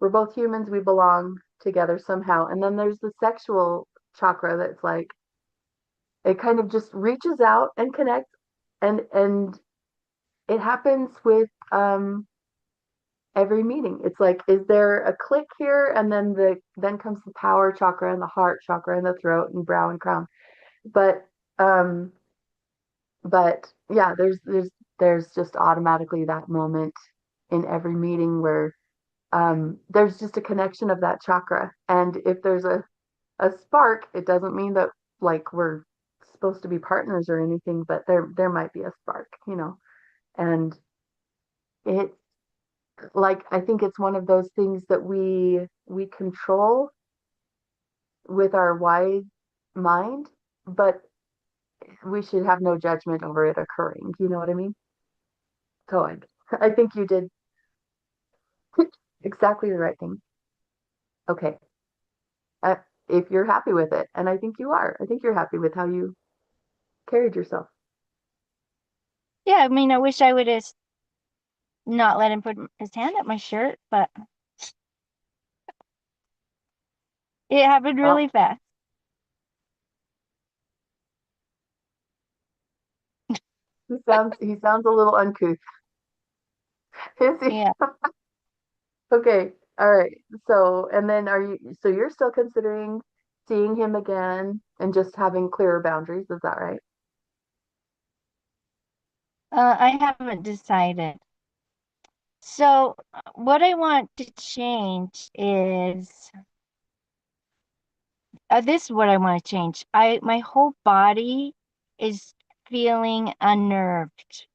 both humans, we belong together somehow. And then there's the sexual chakra that's like, it kind of just reaches out and connects, and it happens with every meeting. It's like, is there a click here? And then comes the power chakra and the heart chakra and the throat and brow and crown. But um but yeah, there's just automatically that moment in every meeting where there's just a connection of that chakra. And if there's a spark, it doesn't mean that like we're supposed to be partners or anything, but there might be a spark, you know. And it like I think it's one of those things that we control with our wise mind, but we should have no judgment over it occurring. You know what I mean? So I think you did exactly the right thing. Okay. Uh, if you're happy with it, and I think you are, I think you're happy with how you carried yourself. Yeah, I mean, I wish I would have not let him put his hand up my shirt, but it happened Well, really fast. he sounds a little uncouth. Is he? Yeah. Okay. All right. So, and then so you're still considering seeing him again and just having clearer boundaries, is that right? I haven't decided. So, what I want to change is this is what I want to change. My whole body is feeling unnerved.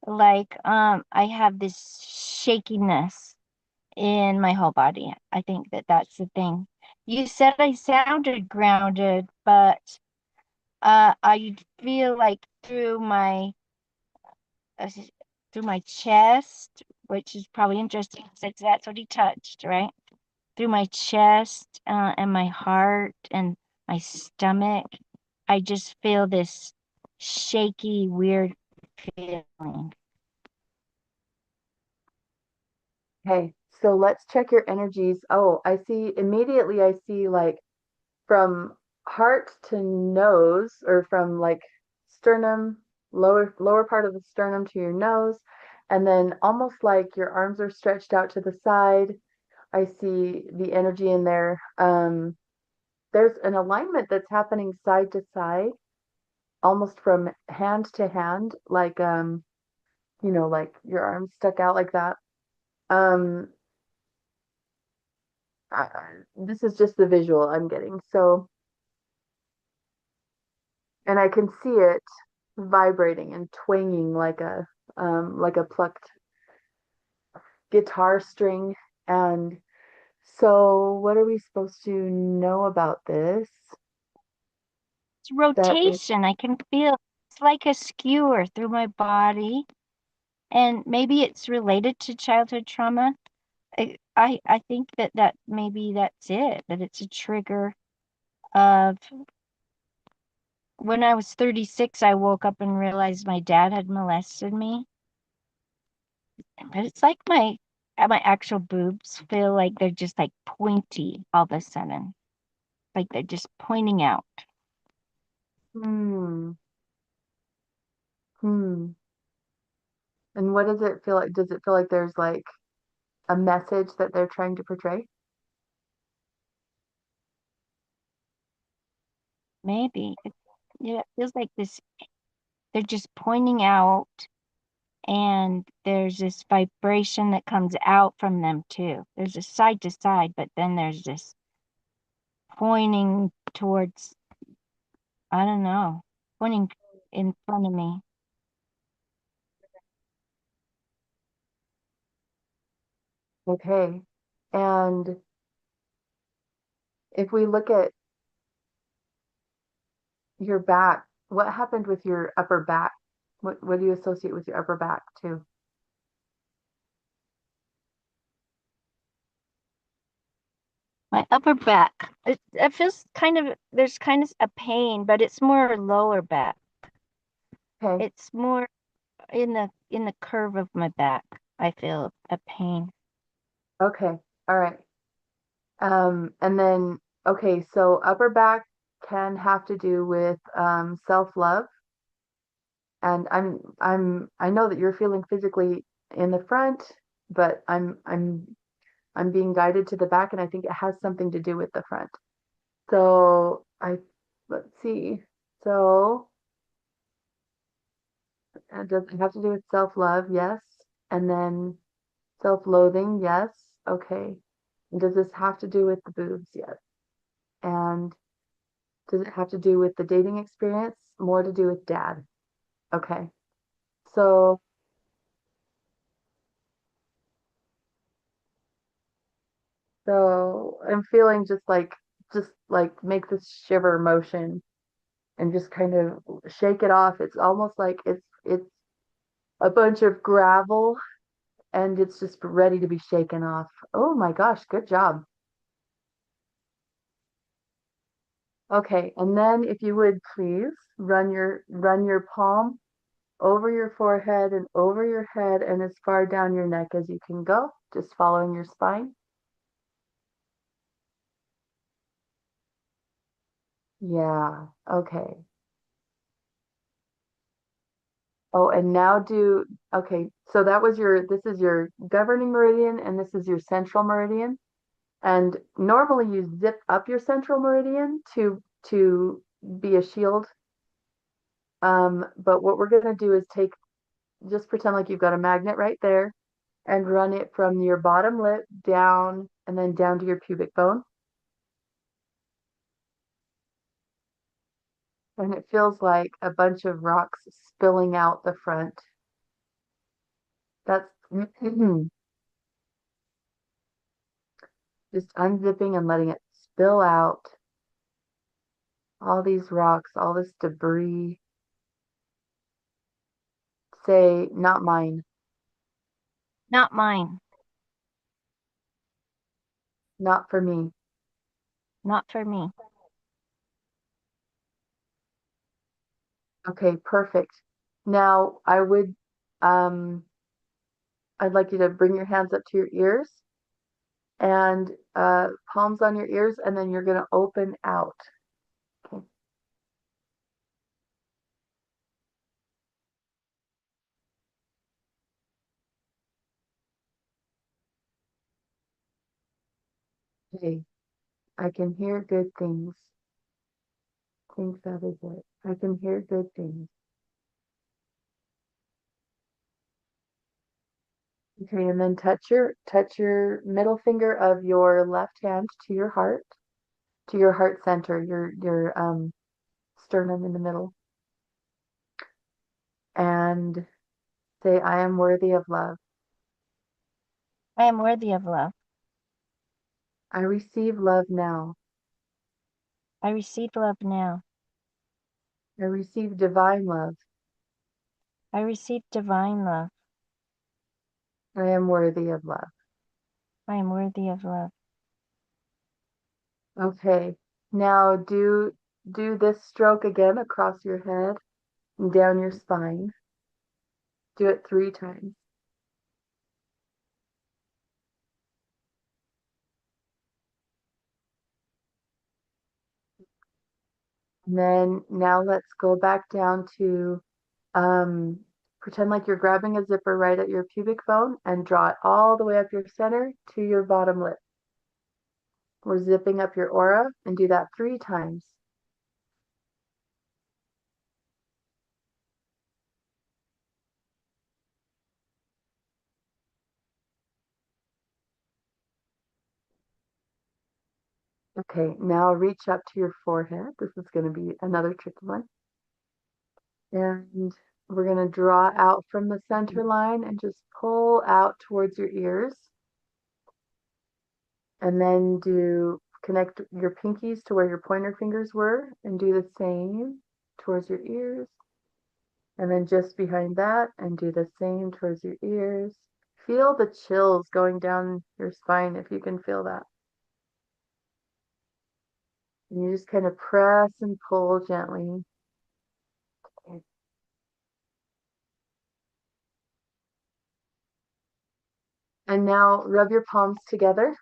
Like I have this shakiness in my whole body. I think that that's the thing. You said I sounded grounded, but I feel like uh, through my chest, which is probably interesting since that's what he touched, right? Through my chest and my heart and my stomach, I just feel this shaky, weird feeling. Okay. So let's check your energies. Oh, immediately I see like from heart to nose, or from like sternum, lower part of the sternum to your nose, and then almost like your arms are stretched out to the side. I see the energy in there. There's an alignment that's happening side to side, almost from hand to hand, like like your arms stuck out like that. Um, this is just the visual I'm getting. So, and I can see it vibrating and twanging like a plucked guitar string. And so, what are we supposed to know about this? It's That it, rotation. I can feel it's like a skewer through my body, and maybe it's related to childhood trauma. I think that maybe that's it, that it's a trigger of when I was 36, I woke up and realized my dad had molested me. But it's like my actual boobs feel like they're just like pointy all of a sudden. Like they're just pointing out. hmm, hmm. And what does it feel like? Does it feel like there's like a message that they're trying to portray? Maybe. Yeah, it feels like this they're just pointing out, and there's this vibration that comes out from them too. There's a side to side, but then there's this pointing towards, I don't know, pointing in front of me. Okay. And if we look at your back, what happened with your upper back? What do you associate with your upper back too? My upper back. It feels kind of there's kind of a pain, but it's more lower back. Okay. It's more in the curve of my back. I feel a pain. Okay. All right. And then okay, so upper back, can have to do with self-love. And I know that you're feeling physically in the front, but I'm being guided to the back, and I think it has something to do with the front. So let's see. So does it have to do with self-love? Yes. And then self-loathing? Yes. Okay. And does this have to do with the boobs? Yes. And does it have to do with the dating experience? More to do with dad. Okay. So I'm feeling just like make this shiver motion and just kind of shake it off. It's almost like it's a bunch of gravel and it's just ready to be shaken off. Oh my gosh, good job. Okay, and then if you would please run your palm over your forehead and over your head and as far down your neck as you can go, just following your spine. Yeah, okay. Oh, and now okay, so this is your governing meridian and this is your central meridian. And normally you zip up your central meridian to be a shield. But what we're gonna do is just pretend like you've got a magnet right there and run it from your bottom lip down and then down to your pubic bone. And it feels like a bunch of rocks spilling out the front. That's just unzipping and letting it spill out all these rocks, all this debris. Say, not mine, Not mine. not for me. Not for me. Okay, perfect. Now um, I'd like you to bring your hands up to your ears and palms on your ears, and then you're gonna open out. Okay. Okay. I can hear good things. Think that is it. I can hear good things. Okay, and then touch your middle finger of your left hand to your heart center, your sternum in the middle, and say, I am worthy of love. I am worthy of love. I receive love now. I receive love now. I receive divine love. I receive divine love. I am worthy of love. I am worthy of love. Okay, now do this stroke again across your head and down your spine. Do it 3 times. And then now let's go back down to um, pretend like you're grabbing a zipper right at your pubic bone and draw it all the way up your center to your bottom lip. We're zipping up your aura and do that 3 times. Okay, now reach up to your forehead. This is going to be another tricky one. And we're going to draw out from the center line and just pull out towards your ears. And then connect your pinkies to where your pointer fingers were and do the same towards your ears. And then just behind that and do the same towards your ears. Feel the chills going down your spine if you can feel that. And you just kind of press and pull gently. And now rub your palms together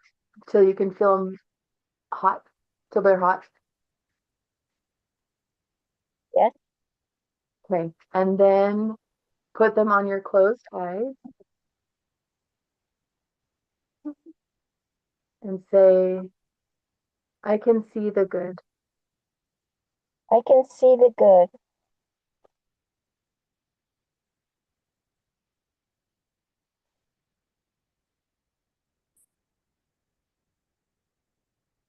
till you can feel them hot, till they're hot. Okay. And then put them on your closed eyes and say, I can see the good. I can see the good.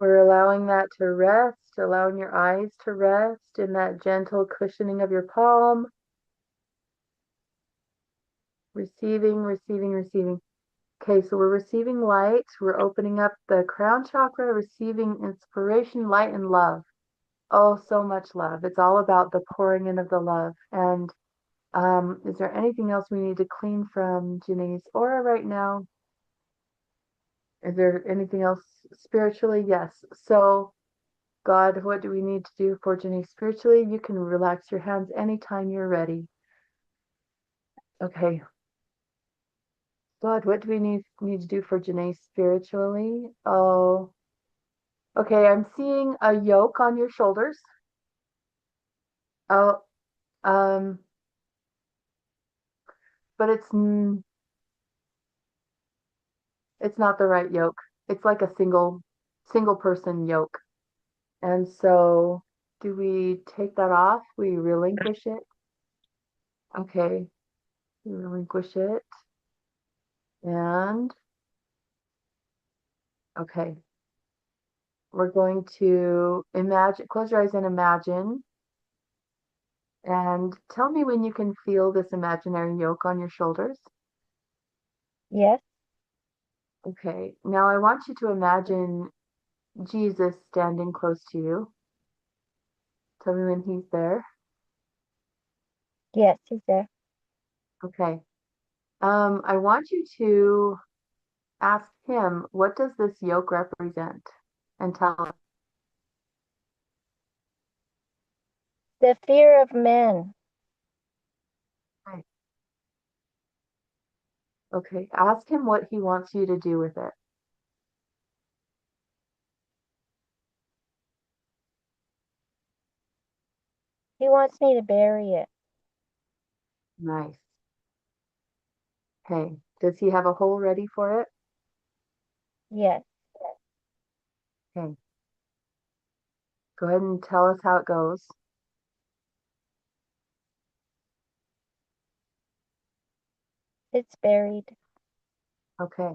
We're allowing that to rest, allowing your eyes to rest in that gentle cushioning of your palm. Receiving, receiving, receiving. Okay, so we're receiving light. We're opening up the crown chakra, receiving inspiration, light, and love. Oh, so much love. It's all about the pouring in of the love. And is there anything else we need to clean from Janae's aura right now? Is there anything else spiritually? Yes. So, God, what do we need to do for Janae spiritually? You can relax your hands anytime you're ready. Okay. God, what do we need to do for Janae spiritually? Oh, okay. I'm seeing a yoke on your shoulders. Oh, um, but it's not the right yoke. It's like a single person yoke. And so, do we take that off? We relinquish it? Okay, we relinquish it. And okay, we're going to imagine, close your eyes and imagine. And tell me when you can feel this imaginary yoke on your shoulders. Yes, Okay, now I want you to imagine Jesus standing close to you. Tell me when he's there. yes, he's there. Okay. I want you to ask him, what does this yoke represent? And tell him. The fear of men. Okay. Okay. Ask him what he wants you to do with it. He wants me to bury it. Nice. Okay. Does he have a hole ready for it? Yes, Okay. Go ahead and tell us how it goes. it's buried. Okay.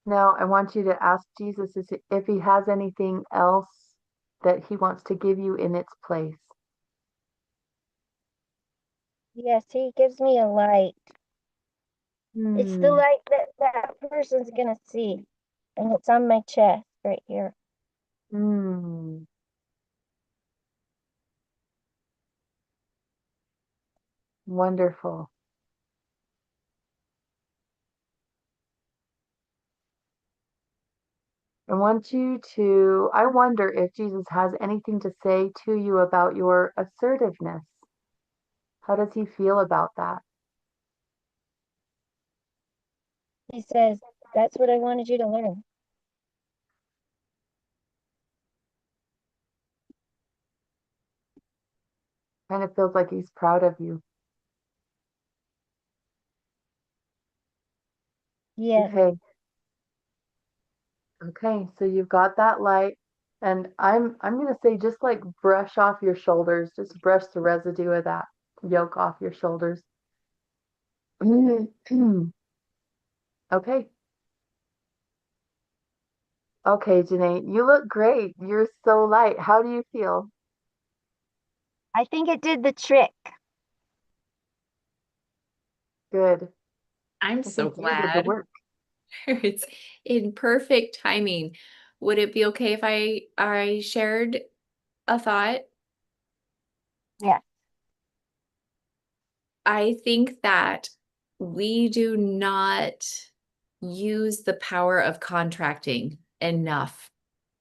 Now I want you to ask Jesus if he has anything else that he wants to give you in its place. Yes, he gives me a light. It's the Hmm. light that that person's gonna see. And it's on my chest right here. Hmm. Wonderful. I wonder if Jesus has anything to say to you about your assertiveness. How does he feel about that? He says, that's what I wanted you to learn. Kind of feels like he's proud of you. Yes, Okay. Okay, so you've got that light, and I'm gonna say just like brush off your shoulders, just brush the residue of that yoke off your shoulders. Okay. Okay, Janae, you look great. You're so light. How do you feel? I think it did the trick. I'm Good. I so think you did the glad. work. It's in perfect timing. Would it be okay if I shared a thought? Yes, I think that we do not use the power of contracting enough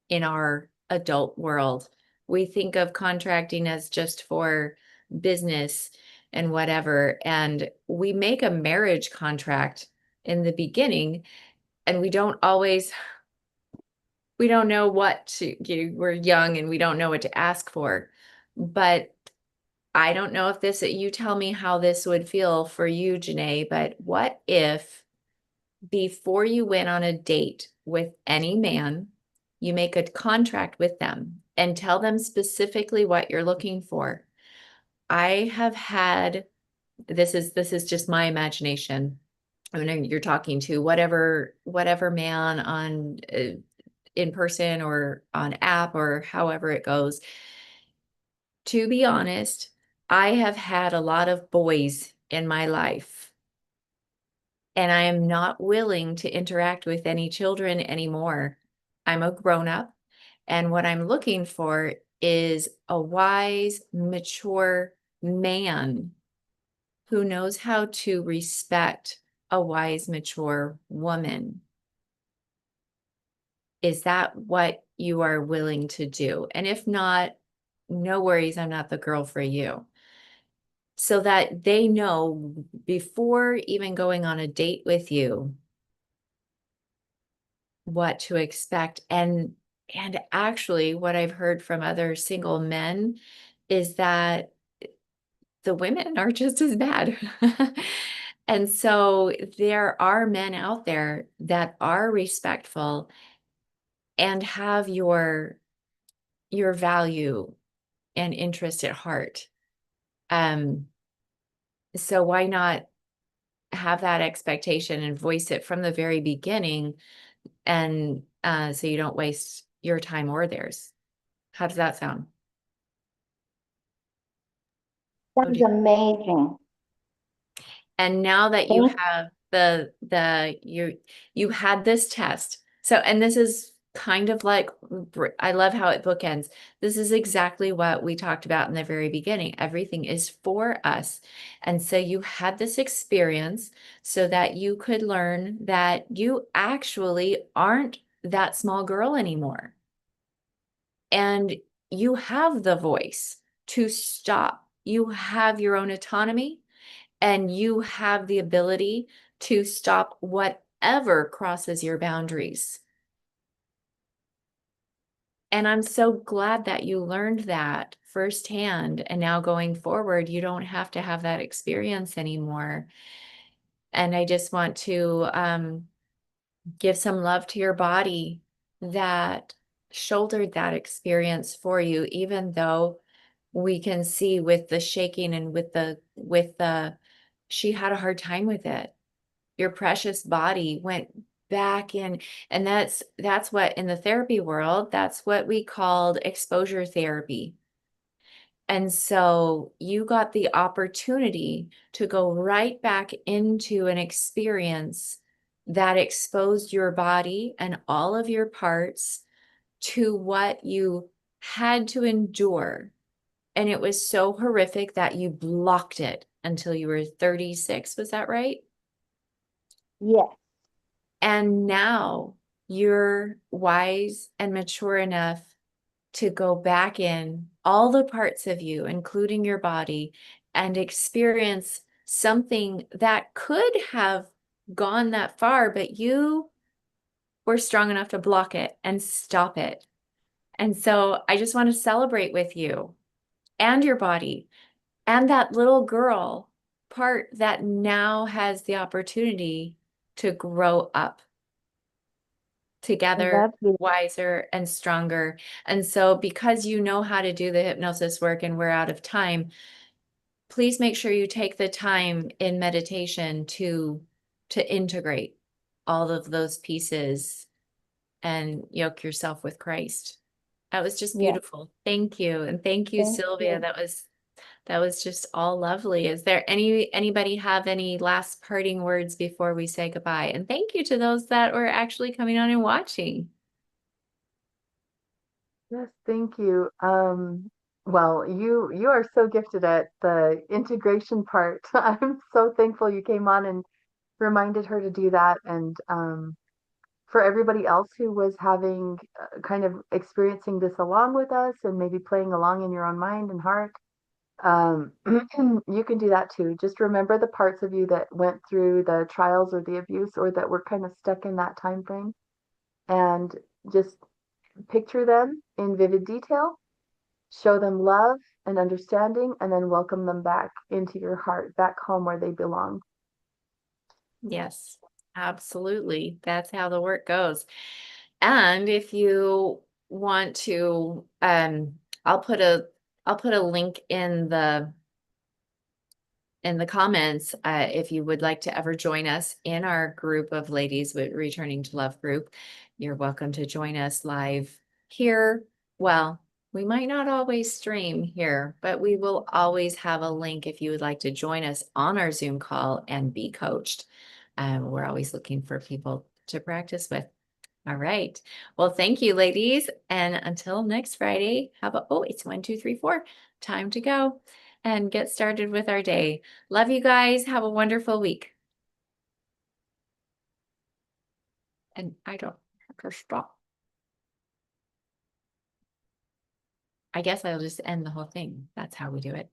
in our adult world. We think of contracting as just for business and whatever. And we make a marriage contract in the beginning, and we don't know what to, we're young and we don't know what to ask for. But I don't know if this, you tell me how this would feel for you, Janae, but what if before you went on a date with any man, you make a contract with them and tell them specifically what you're looking for? I have had, this is just my imagination. I mean, you're talking to whatever man on in person or on app or however it goes. To be honest, I have had a lot of boys in my life, and I am not willing to interact with any children anymore. I'm a grown up, and what I'm looking for is a wise, mature man who knows how to respect a wise, mature woman. Is that what you are willing to do? And if not, no worries, I'm not the girl for you. So that they know before even going on a date with you what to expect. And actually what I've heard from other single men is that the women are just as bad. And so there are men out there that are respectful and have your value and interest at heart. So why not have that expectation and voice it from the very beginning, and so you don't waste your time or theirs? How does that sound? What do That's you- amazing. And now that you Thank have you had this test. So, and this is kind of like, I love how it bookends. This is exactly what we talked about in the very beginning. Everything is for us. And so you had this experience so that you could learn that you actually aren't that small girl anymore. And you have the voice to stop. You have your own autonomy, and you have the ability to stop whatever crosses your boundaries. And I'm so glad that you learned that firsthand. And now going forward, you don't have to have that experience anymore. And I just want to give some love to your body that shouldered that experience for you, even though we can see with the shaking and with the she had a hard time with it. Your precious body went back in, and that's what in the therapy world, that's what we called exposure therapy. And so you got the opportunity to go right back into an experience that exposed your body and all of your parts to what you had to endure. And it was so horrific that you blocked it until you were 36. Was that right? Yes, And now you're wise and mature enough to go back in all the parts of you, including your body, and experience something that could have gone that far, but you were strong enough to block it and stop it. And so I just want to celebrate with you and your body and that little girl part that now has the opportunity to grow up together, that's beautiful. wiser and stronger. And so because you know how to do the hypnosis work and we're out of time, please make sure you take the time in meditation to integrate all of those pieces and yoke yourself with Christ. That was just Yeah, beautiful. Thank you. And thank you, thank Sylvia. you. That was just all lovely. Is there anybody have any last parting words before we say goodbye? And thank you to those that were actually coming on and watching. Yes, thank you. Well, you are so gifted at the integration part. I'm so thankful you came on and reminded her to do that. And for everybody else who was having kind of experiencing this along with us and maybe playing along in your own mind and heart, you can do that too. Just remember the parts of you that went through the trials or the abuse or that were kind of stuck in that time frame, and just picture them in vivid detail, show them love, and understanding, and then welcome them back into your heart, back home where they belong. Yes, absolutely. That's how the work goes. And if you want to, I'll put a link in the comments, if you would like to ever join us in our group of ladies with Returning to Love group, you're welcome to join us live here. Well, we might not always stream here, but we will always have a link if you would like to join us on our Zoom call and be coached. We're always looking for people to practice with. All right. Well, thank you, ladies. And until next Friday, it's 1, 2, 3, 4. Time to go and get started with our day. Love you guys. Have a wonderful week. And I don't have to stop. I guess I'll just end the whole thing. That's how we do it.